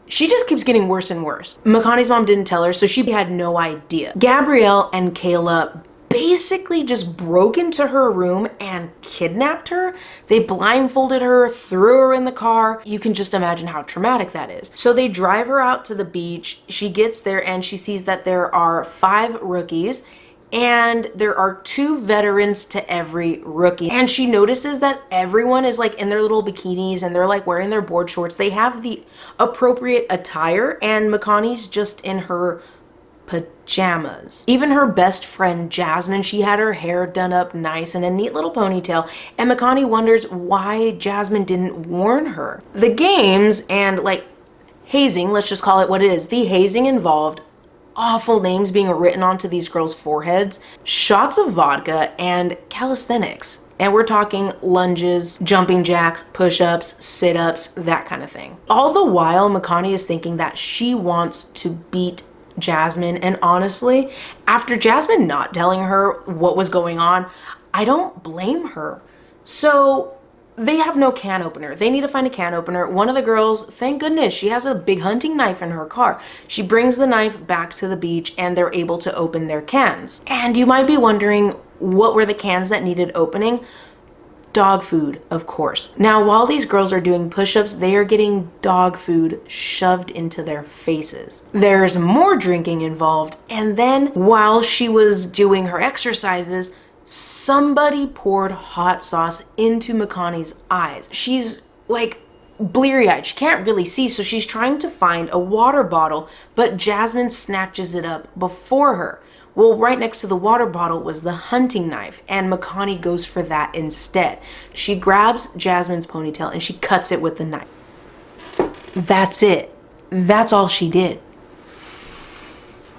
just keeps getting worse and worse. Makani's mom didn't tell her, so she had no idea. Gabrielle and Kayla basically just broke into her room and kidnapped her. They blindfolded her, threw her in the car. You can just imagine how traumatic that is. So they drive her out to the beach. She gets there and she sees that there are 5 rookies and there are 2 veterans to every rookie. And she notices that everyone is like in their little bikinis and they're like wearing their board shorts. They have the appropriate attire, and Makani's just in her pajamas. Even her best friend Jasmine, she had her hair done up nice in a neat little ponytail, and Makani wonders why Jasmine didn't warn her. The games and like hazing, let's just call it what it is, the hazing involved awful names being written onto these girls' foreheads, shots of vodka, and calisthenics. And we're talking lunges, jumping jacks, push-ups, sit-ups, that kind of thing. All the while, Makani is thinking that she wants to beat Jasmine, and honestly, after Jasmine not telling her what was going on, I don't blame her. So they have no can opener. They need to find a can opener. One of the girls, thank goodness, she has a big hunting knife in her car. She brings the knife back to the beach and they're able to open their cans. And you might be wondering, what were the cans that needed opening? Dog food, of course. Now, while these girls are doing push-ups, they are getting dog food shoved into their faces. There's more drinking involved. And then while she was doing her exercises, somebody poured hot sauce into Makani's eyes. She's like bleary-eyed. She can't really see, so she's trying to find a water bottle, but Jasmine snatches it up before her. Well, right next to the water bottle was the hunting knife, and Makani goes for that instead. She grabs Jasmine's ponytail and she cuts it with the knife. That's it. That's all she did.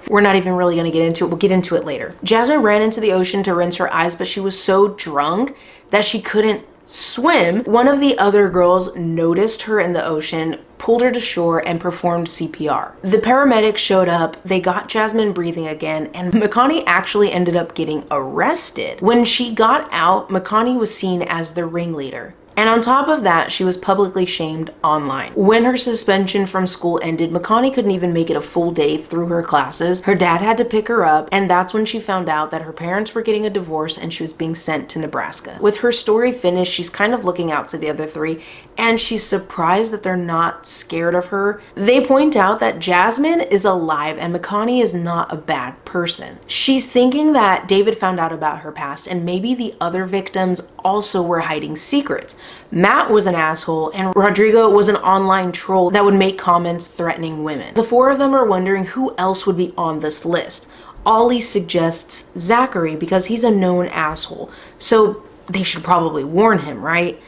We're not even really going to get into it. We'll get into it later. Jasmine ran into the ocean to rinse her eyes, but she was so drunk that she couldn't swim. One of the other girls noticed her in the ocean, pulled her to shore, and performed CPR. The paramedics showed up, they got Jasmine breathing again, and Makani actually ended up getting arrested. When she got out, Makani was seen as the ringleader. And on top of that, she was publicly shamed online. When her suspension from school ended, Makani couldn't even make it a full day through her classes. Her dad had to pick her up, and that's when she found out that her parents were getting a divorce and she was being sent to Nebraska. With her story finished, she's kind of looking out to the other 3, and she's surprised that they're not scared of her. They point out that Jasmine is alive and Makani is not a bad person. She's thinking that David found out about her past, and maybe the other victims also were hiding secrets. Matt was an asshole, and Rodrigo was an online troll that would make comments threatening women. The 4 of them are wondering who else would be on this list. Ollie suggests Zachary because he's a known asshole, so they should probably warn him, right?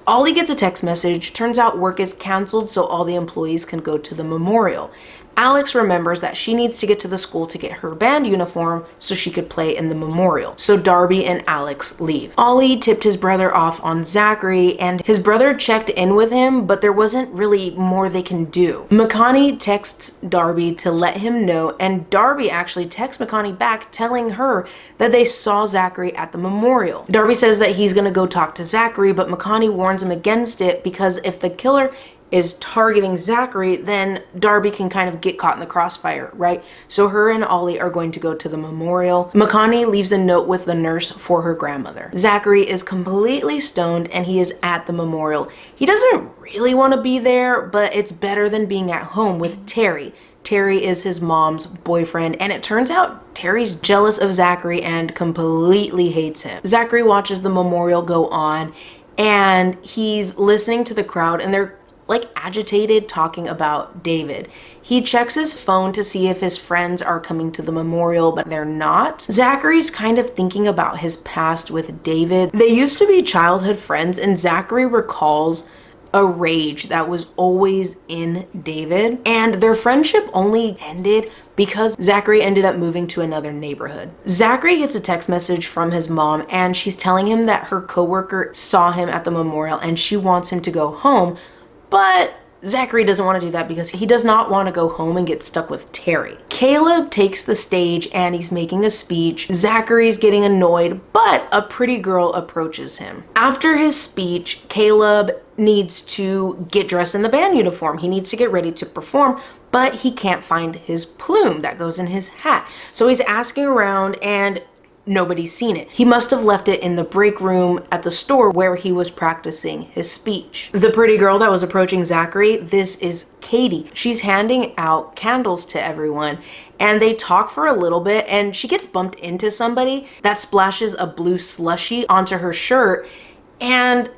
Ollie gets a text message. Turns out work is canceled, so all the employees can go to the memorial. Alex remembers that she needs to get to the school to get her band uniform so she could play in the memorial. So Darby and Alex leave. Ollie tipped his brother off on Zachary, and his brother checked in with him, but there wasn't really more they can do. Makani texts Darby to let him know, and Darby actually texts Makani back telling her that they saw Zachary at the memorial. Darby says that he's gonna go talk to Zachary, but Makani warns him against it because if the killer is targeting Zachary, then Darby can kind of get caught in the crossfire, right? So her and Ollie are going to go to the memorial. Makani leaves a note with the nurse for her grandmother. Zachary is completely stoned and he is at the memorial. He doesn't really want to be there, but it's better than being at home with Terry. Terry is his mom's boyfriend, and it turns out Terry's jealous of Zachary and completely hates him. Zachary watches the memorial go on, and he's listening to the crowd, and they're like agitated talking about David. He checks his phone to see if his friends are coming to the memorial, but they're not. Zachary's kind of thinking about his past with David. They used to be childhood friends, and Zachary recalls a rage that was always in David. And their friendship only ended because Zachary ended up moving to another neighborhood. Zachary gets a text message from his mom, and she's telling him that her coworker saw him at the memorial and she wants him to go home, but Zachary doesn't want to do that because he does not want to go home and get stuck with Terry. Caleb takes the stage and he's making a speech. Zachary's getting annoyed, but a pretty girl approaches him. After his speech, Caleb needs to get dressed in the band uniform. He needs to get ready to perform, but he can't find his plume that goes in his hat. So he's asking around and nobody's seen it. He must have left it in the break room at the store where he was practicing his speech. The pretty girl that was approaching Zachary, this is Katie. She's handing out candles to everyone, and they talk for a little bit, and she gets bumped into somebody that splashes a blue slushie onto her shirt, and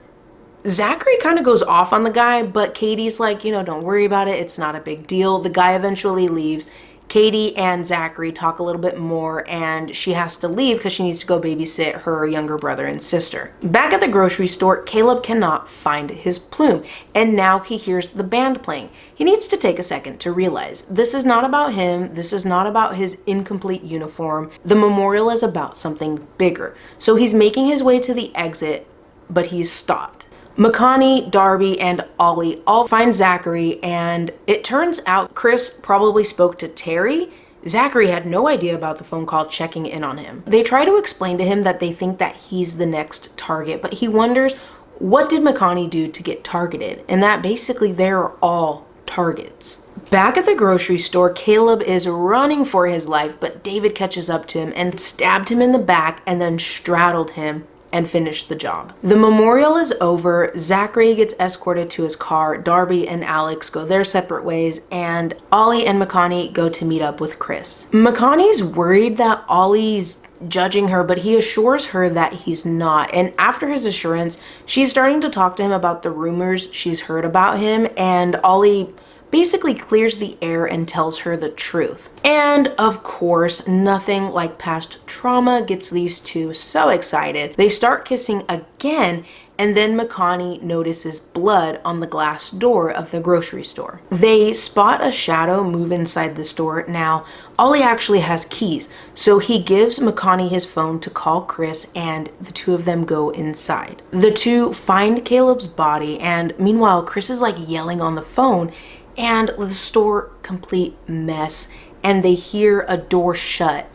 Zachary kind of goes off on the guy, but Katie's like, don't worry about it. It's not a big deal. The guy eventually leaves. Katie and Zachary talk a little bit more, and she has to leave because she needs to go babysit her younger brother and sister. Back at the grocery store, Caleb cannot find his plume, and now he hears the band playing. He needs to take a second to realize this is not about him. This is not about his incomplete uniform. The memorial is about something bigger. So he's making his way to the exit, but he's stopped. McConaughey, Darby, and Ollie all find Zachary, and it turns out Chris probably spoke to Terry. Zachary had no idea about the phone call checking in on him. They try to explain to him that they think that he's the next target, but he wonders, what did McConaughey do to get targeted? And that basically they're all targets. Back at the grocery store, Caleb is running for his life, but David catches up to him and stabbed him in the back and then straddled him and finish the job. The memorial is over. Zachary gets escorted to his car. Darby and Alex go their separate ways, and Ollie and McConaughey go to meet up with Chris. McConaughey's worried that Ollie's judging her, but he assures her that he's not. And after his assurance, she's starting to talk to him about the rumors she's heard about him, and Ollie basically clears the air and tells her the truth. And of course, nothing like past trauma gets these two so excited. They start kissing again, and then McConaughey notices blood on the glass door of the grocery store. They spot a shadow move inside the store. Now, Ollie actually has keys, so he gives McConaughey his phone to call Chris, and the two of them go inside. The two find Caleb's body, and meanwhile, Chris is like yelling on the phone, and the store complete mess, and they hear a door shut.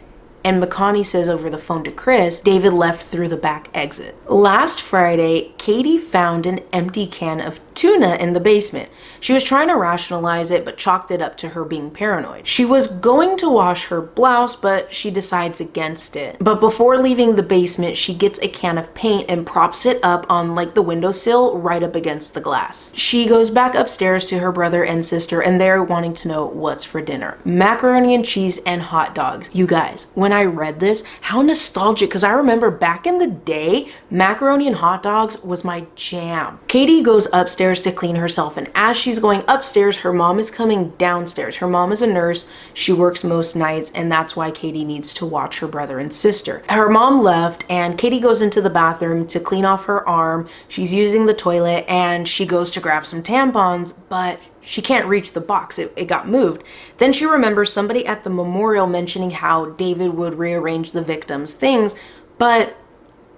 And McConaughey says over the phone to Chris, David left through the back exit. Last Friday, Katie found an empty can of tuna in the basement. She was trying to rationalize it, but chalked it up to her being paranoid. She was going to wash her blouse, but she decides against it. But before leaving the basement, she gets a can of paint and props it up on like the windowsill right up against the glass. She goes back upstairs to her brother and sister, and they're wanting to know what's for dinner. Macaroni and cheese and hot dogs. You guys, when I read this, how nostalgic, because I remember back in the day, macaroni and hot dogs was my jam. Katie goes upstairs to clean herself, and as she's going upstairs, her mom is coming downstairs. Her mom is a nurse. She works most nights, and that's why Katie needs to watch her brother and sister. Her mom left, and Katie goes into the bathroom to clean off her arm. She's using the toilet, and she goes to grab some tampons, but she can't reach the box. It got moved. Then she remembers somebody at the memorial mentioning how David would rearrange the victims' things, but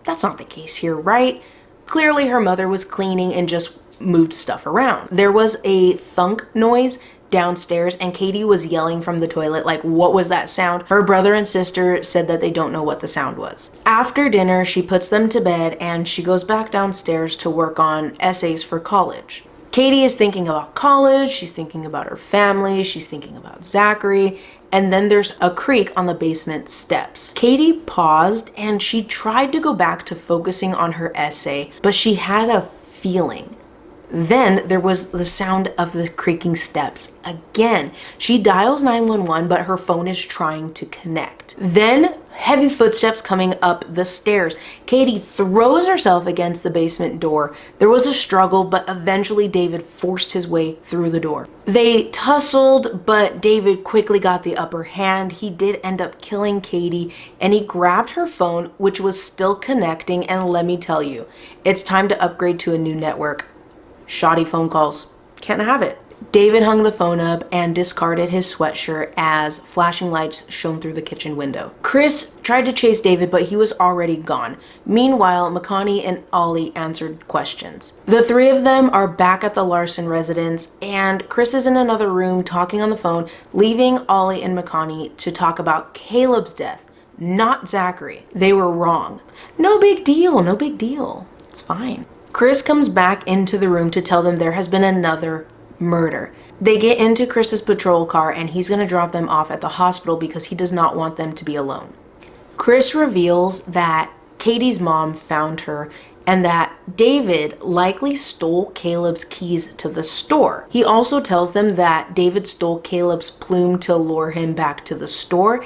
that's not the case here, right? Clearly her mother was cleaning and just moved stuff around. There was a thunk noise downstairs, and Katie was yelling from the toilet, like, what was that sound? Her brother and sister said that they don't know what the sound was. After dinner, she puts them to bed, and she goes back downstairs to work on essays for college. Katie is thinking about college, she's thinking about her family, she's thinking about Zachary, and then there's a creak on the basement steps. Katie paused, and she tried to go back to focusing on her essay, but she had a feeling. Then there was the sound of the creaking steps again. She dials 911, but her phone is trying to connect. Then heavy footsteps coming up the stairs. Katie throws herself against the basement door. There was a struggle, but eventually David forced his way through the door. They tussled, but David quickly got the upper hand. He did end up killing Katie, and he grabbed her phone, which was still connecting, and let me tell you, it's time to upgrade to a new network. Shoddy phone calls. Can't have it. David hung the phone up and discarded his sweatshirt as flashing lights shone through the kitchen window. Chris tried to chase David, but he was already gone. Meanwhile, McConaughey and Ollie answered questions. The three of them are back at the Larson residence, and Chris is in another room talking on the phone, leaving Ollie and McConaughey to talk about Caleb's death, not Zachary. They were wrong. No big deal, no big deal. It's fine. Chris comes back into the room to tell them there has been another murder. They get into Chris's patrol car and he's going to drop them off at the hospital because he does not want them to be alone. Chris reveals that Katie's mom found her and that David likely stole Caleb's keys to the store. He also tells them that David stole Caleb's plume to lure him back to the store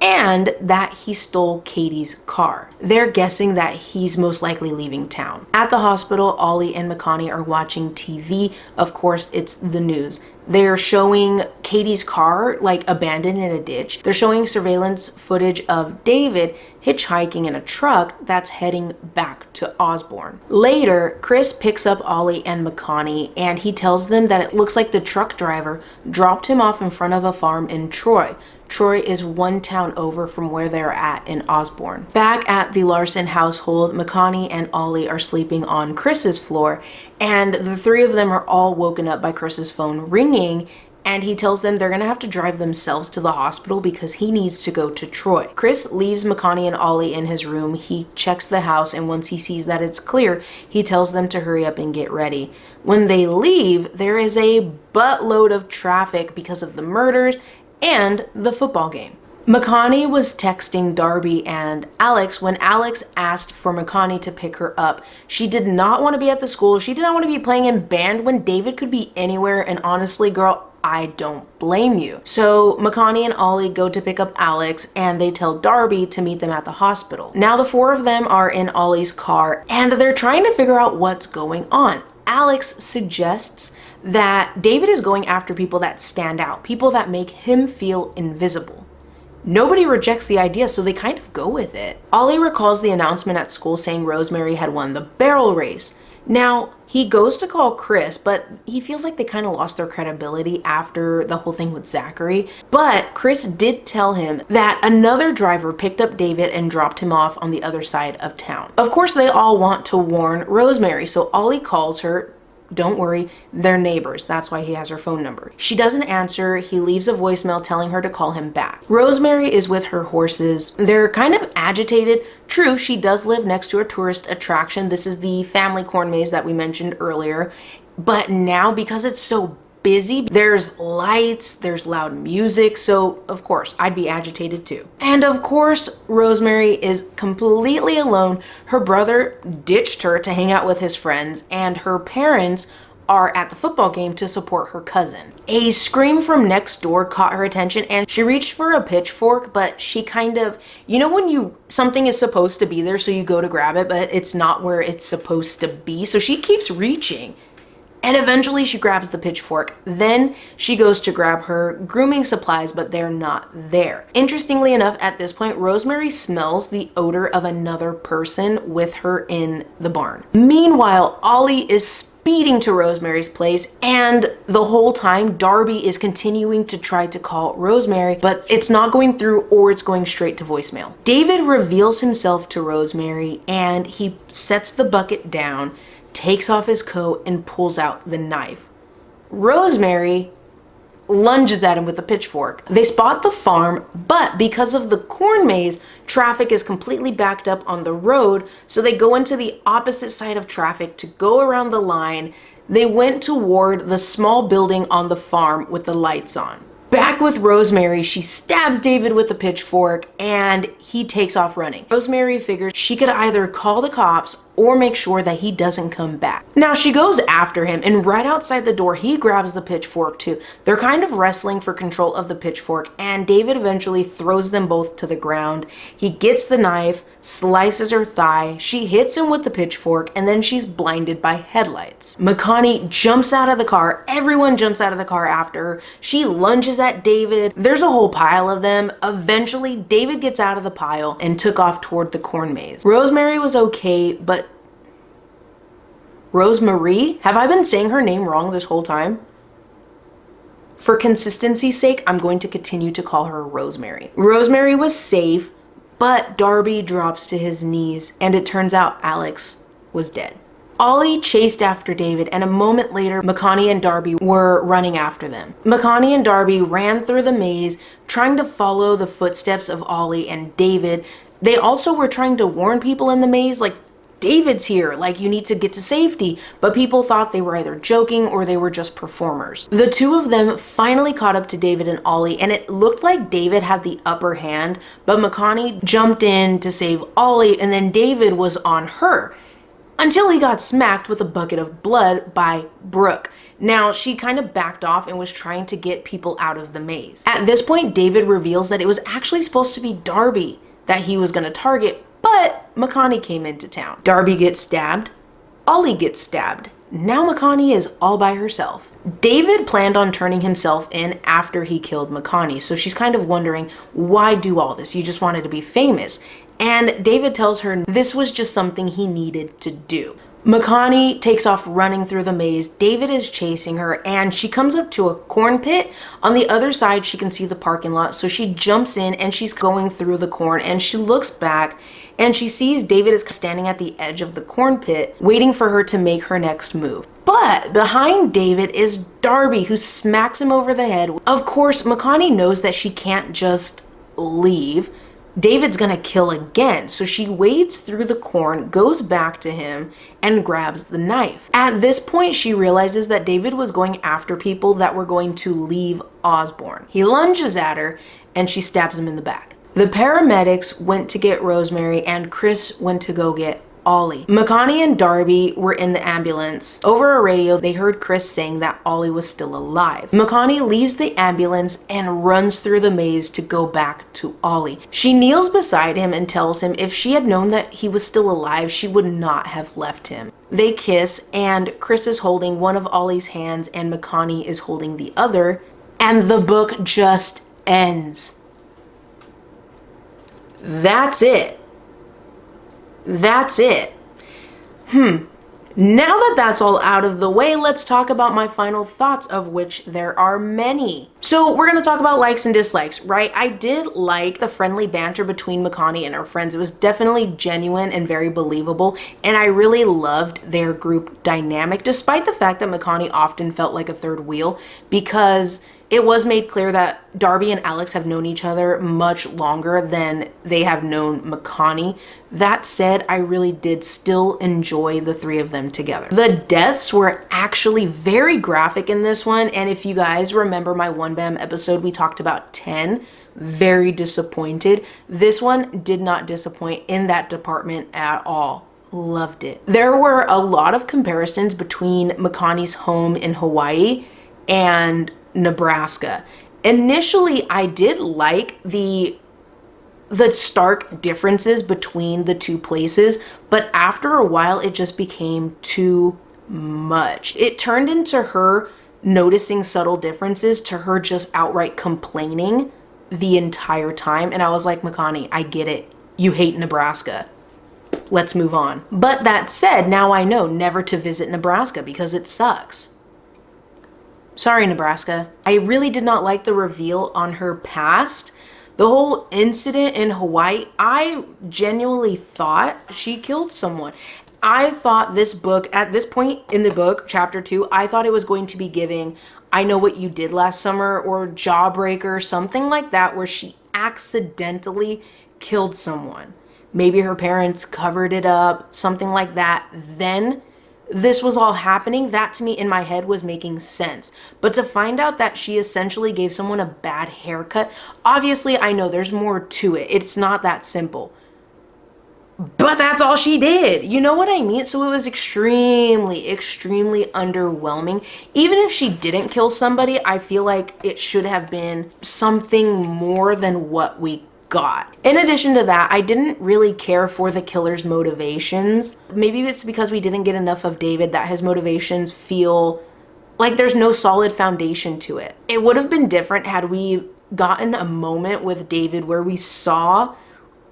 and that he stole Katie's car. They're guessing that he's most likely leaving town. At the hospital, Ollie and McConaughey are watching TV. Of course, it's the news. They're showing Katie's car like abandoned in a ditch. They're showing surveillance footage of David hitchhiking in a truck that's heading back to Osborne. Later, Chris picks up Ollie and McConaughey and he tells them that it looks like the truck driver dropped him off in front of a farm in Troy. Troy is one town over from where they're at in Osborne. Back at the Larson household, McConaughey and Ollie are sleeping on Chris's floor, and the three of them are all woken up by Chris's phone ringing, and he tells them they're gonna have to drive themselves to the hospital because he needs to go to Troy. Chris leaves McConaughey and Ollie in his room. He checks the house, and once he sees that it's clear, he tells them to hurry up and get ready. When they leave, there is a buttload of traffic because of the murders and the football game. McConaughey was texting Darby and Alex when Alex asked for McConaughey to pick her up. She did not want to be at the school. She did not want to be playing in band when David could be anywhere, and honestly, girl, I don't blame you. So McConaughey and Ollie go to pick up Alex and they tell Darby to meet them at the hospital. Now the four of them are in Ollie's car and they're trying to figure out what's going on. Alex suggests that David is going after people that stand out, people that make him feel invisible. Nobody rejects the idea, so they kind of go with it. Ollie recalls the announcement at school saying Rosemary had won the barrel race. Now, he goes to call Chris, but he feels like they kind of lost their credibility after the whole thing with Zachary. But Chris did tell him that another driver picked up David and dropped him off on the other side of town. Of course, they all want to warn Rosemary, so Ollie calls her. Don't worry, they're neighbors. That's why he has her phone number. She doesn't answer. He leaves a voicemail telling her to call him back. Rosemary is with her horses. They're kind of agitated. True, she does live next to a tourist attraction. This is the family corn maze that we mentioned earlier. But now, because it's so busy, there's lights, there's loud music, so of course I'd be agitated too. And of course Rosemary is completely alone. Her brother ditched her to hang out with his friends, and her parents are at the football game to support her cousin. A scream from next door caught her attention and she reached for a pitchfork, but she kind of, you know when something is supposed to be there so you go to grab it, but it's not where it's supposed to be, so she keeps reaching. And eventually she grabs the pitchfork. Then she goes to grab her grooming supplies, but they're not there. Interestingly enough, at this point, Rosemary smells the odor of another person with her in the barn. Meanwhile, Ollie is speeding to Rosemary's place, and the whole time Darby is continuing to try to call Rosemary, but it's not going through, or it's going straight to voicemail. David reveals himself to Rosemary and he sets the bucket down, takes off his coat, and pulls out the knife. Rosemary lunges at him with a pitchfork. They spot the farm, but because of the corn maze, traffic is completely backed up on the road, so they go into the opposite side of traffic to go around the line. They went toward the small building on the farm with the lights on. Back with Rosemary, she stabs David with the pitchfork and he takes off running. Rosemary figures she could either call the cops or make sure that he doesn't come back. Now she goes after him, and right outside the door, he grabs the pitchfork too. They're kind of wrestling for control of the pitchfork, and David eventually throws them both to the ground. He gets the knife, slices her thigh, she hits him with the pitchfork, and then she's blinded by headlights. McConaughey jumps out of the car. Everyone jumps out of the car after her. She lunges at David. There's a whole pile of them. Eventually, David gets out of the pile and took off toward the corn maze. Rosemary was okay, but Rosemarie? Have I been saying her name wrong this whole time? For consistency's sake, I'm going to continue to call her Rosemary. Rosemary was safe, but Darby drops to his knees, and it turns out Alex was dead. Ollie chased after David, and a moment later, McConaughey and Darby were running after them. McConaughey and Darby ran through the maze, trying to follow the footsteps of Ollie and David. They also were trying to warn people in the maze, like, David's here, like, you need to get to safety. But people thought they were either joking or they were just performers. The two of them finally caught up to David and Ollie, and it looked like David had the upper hand, but McConaughey jumped in to save Ollie, and then David was on her until he got smacked with a bucket of blood by Brooke. Now, she kind of backed off and was trying to get people out of the maze. At this point, David reveals that it was actually supposed to be Darby that he was going to target, but McConaughey came into town. Darby gets stabbed. Ollie gets stabbed. Now McConaughey is all by herself. David planned on turning himself in after he killed McConaughey, so she's kind of wondering, why do all this? You just wanted to be famous. And David tells her this was just something he needed to do. McConaughey takes off running through the maze. David is chasing her, and she comes up to a corn pit. On the other side, she can see the parking lot, so she jumps in and she's going through the corn, and she looks back and she sees David is standing at the edge of the corn pit, waiting for her to make her next move. But behind David is Darby, who smacks him over the head. Of course, McConaughey knows that she can't just leave. David's gonna kill again, so she wades through the corn, goes back to him, and grabs the knife. At this point, she realizes that David was going after people that were going to leave Osborne. He lunges at her, and she stabs him in the back. The paramedics went to get Rosemary, and Chris went to go get Ollie. McConaughey and Darby were in the ambulance. Over a radio, they heard Chris saying that Ollie was still alive. McConaughey leaves the ambulance and runs through the maze to go back to Ollie. She kneels beside him and tells him if she had known that he was still alive, she would not have left him. They kiss, and Chris is holding one of Ollie's hands and McConaughey is holding the other, and the book just ends. That's it. That's it. Now that that's all out of the way, let's talk about my final thoughts, of which there are many. So we're going to talk about likes and dislikes, right? I did like the friendly banter between McConaughey and her friends. It was definitely genuine and very believable, and I really loved their group dynamic, despite the fact that McConaughey often felt like a third wheel, because it was made clear that Darby and Alex have known each other much longer than they have known McConaughey. That said, I really did still enjoy the three of them together. The deaths were actually very graphic in this one, and if you guys remember my One Bam episode, we talked about 10. Very disappointed. This one did not disappoint in that department at all. Loved it. There were a lot of comparisons between McConaughey's home in Hawaii and Nebraska. Initially, I did like the stark differences between the two places, but after a while it just became too much. It turned into her noticing subtle differences to her just outright complaining the entire time, and I was like, McConaughey, I get it. You hate Nebraska. Let's move on. But that said, now I know never to visit Nebraska because it sucks. Sorry, Nebraska. I really did not like the reveal on her past. The whole incident in Hawaii, I genuinely thought she killed someone. I thought this book, at this point in the book, chapter 2, I thought it was going to be giving I Know What You Did Last Summer or Jawbreaker, something like that, where she accidentally killed someone. Maybe her parents covered it up, something like that. Then this was all happening. That to me in my head was making sense. But to find out that she essentially gave someone a bad haircut, obviously I know there's more to it. It's not that simple. But that's all she did. You know what I mean? So it was extremely, extremely underwhelming. Even if she didn't kill somebody, I feel like it should have been something more than what we got. In addition to that, I didn't really care for the killer's motivations. Maybe it's because we didn't get enough of David that his motivations feel like there's no solid foundation to it. It would have been different had we gotten a moment with David where we saw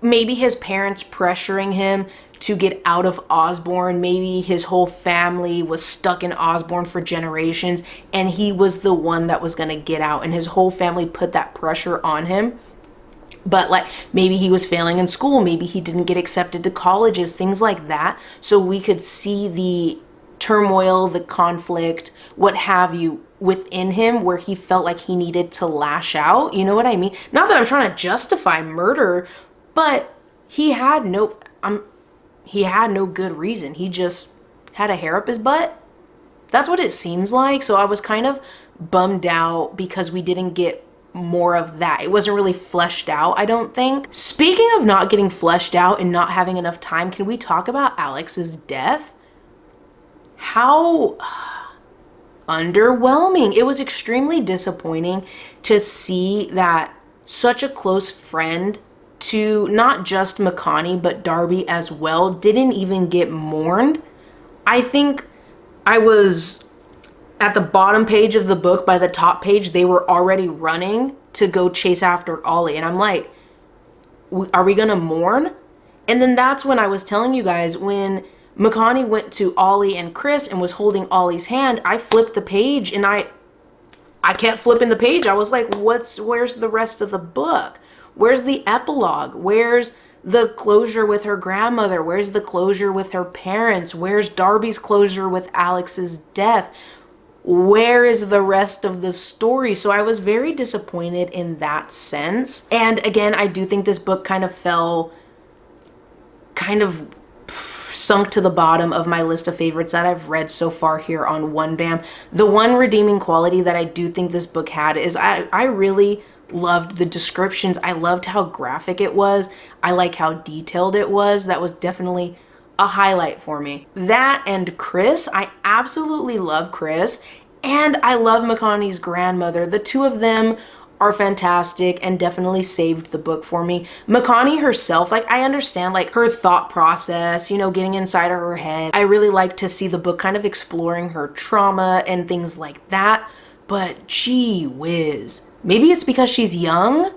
maybe his parents pressuring him to get out of Osborne. Maybe his whole family was stuck in Osborne for generations and he was the one that was going to get out, and his whole family put that pressure on him. But like maybe he was failing in school, maybe he didn't get accepted to colleges, things like that. So we could see the turmoil, the conflict, what have you, within him, where he felt like he needed to lash out. You know what I mean? Not that I'm trying to justify murder, but he had no good reason. He just had a hair up his butt. That's what it seems like. So I was kind of bummed out because we didn't get more of that. It wasn't really fleshed out, I don't think. Speaking of not getting fleshed out and not having enough time, can we talk about Alex's death? How underwhelming. It was extremely disappointing to see that such a close friend to not just McConaughey, but Darby as well, didn't even get mourned. I think I was at the bottom page of the book. By the top page, they were already running to go chase after Ollie. And I'm like, are we gonna mourn? And then that's when I was telling you guys, when McConaughey went to Ollie and Chris and was holding Ollie's hand, I flipped the page and I kept flipping the page. I was like, where's the rest of the book? Where's the epilogue? Where's the closure with her grandmother? Where's the closure with her parents? Where's Darby's closure with Alex's death? Where is the rest of the story? So I was very disappointed in that sense. And again, I do think this book kind of sunk to the bottom of my list of favorites that I've read so far here on One Bam. The one redeeming quality that I do think this book had is I really loved the descriptions. I loved how graphic it was. I like how detailed it was. That was definitely a highlight for me. That and Chris. I absolutely love Chris, and I love McConaughey's grandmother. The two of them are fantastic and definitely saved the book for me. McConaughey herself, like, I understand like her thought process, you know, getting inside of her head. I really like to see the book kind of exploring her trauma and things like that, but gee whiz. Maybe it's because she's young.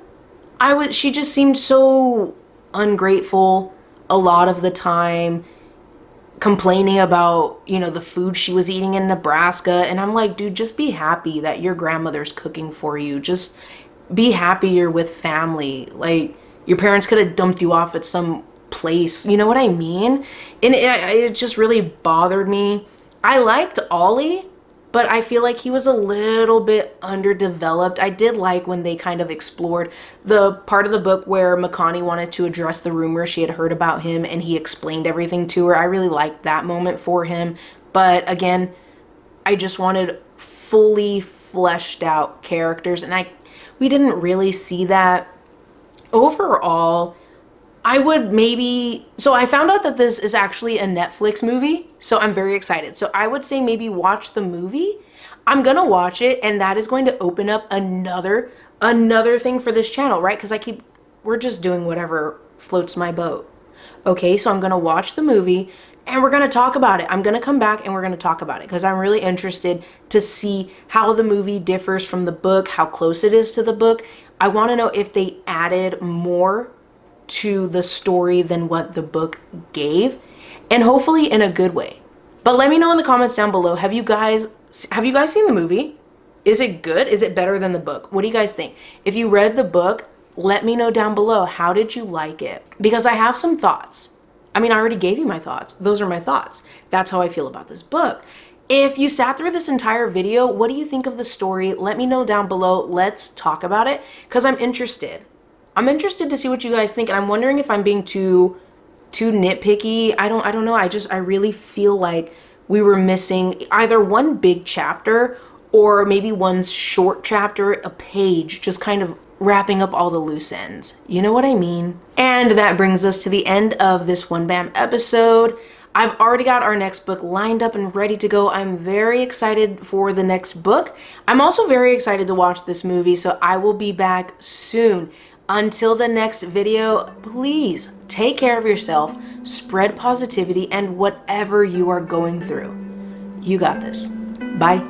She just seemed so ungrateful a lot of the time, complaining about, you know, the food she was eating in Nebraska. And I'm like, dude, just be happy that your grandmother's cooking for you. Just be happy you're with family. Like, your parents could have dumped you off at some place. You know what I mean? And it just really bothered me. I liked Ollie, but I feel like he was a little bit underdeveloped. I did like when they kind of explored the part of the book where McConaughey wanted to address the rumor she had heard about him and he explained everything to her. I really liked that moment for him. But again, I just wanted fully fleshed out characters, and we didn't really see that. Overall, I would maybe, so I found out that this is actually a Netflix movie, so I'm very excited. So I would say maybe watch the movie. I'm gonna watch it, and that is going to open up another thing for this channel, right? Because we're just doing whatever floats my boat. Okay, so I'm gonna watch the movie and we're gonna talk about it. I'm gonna come back and we're gonna talk about it because I'm really interested to see how the movie differs from the book, how close it is to the book. I wanna know if they added more to the story than what the book gave, and hopefully in a good way. But let me know in the comments down below, have you guys seen the movie? Is it good? Is it better than the book? What do you guys think? If you read the book, let me know down below, how did you like it? Because I have some thoughts. I mean, I already gave you my thoughts. Those are my thoughts. That's how I feel about this book. If you sat through this entire video, what do you think of the story? Let me know down below. Let's talk about it because I'm interested. I'm interested to see what you guys think, and I'm wondering if I'm being too nitpicky. I don't know. I really feel like we were missing either one big chapter or maybe one short chapter, a page, just kind of wrapping up all the loose ends. You know what I mean? And that brings us to the end of this One Bam episode. I've already got our next book lined up and ready to go. I'm very excited for the next book. I'm also very excited to watch this movie, so I will be back soon. Until the next video, please take care of yourself, spread positivity, and whatever you are going through, you got this. Bye.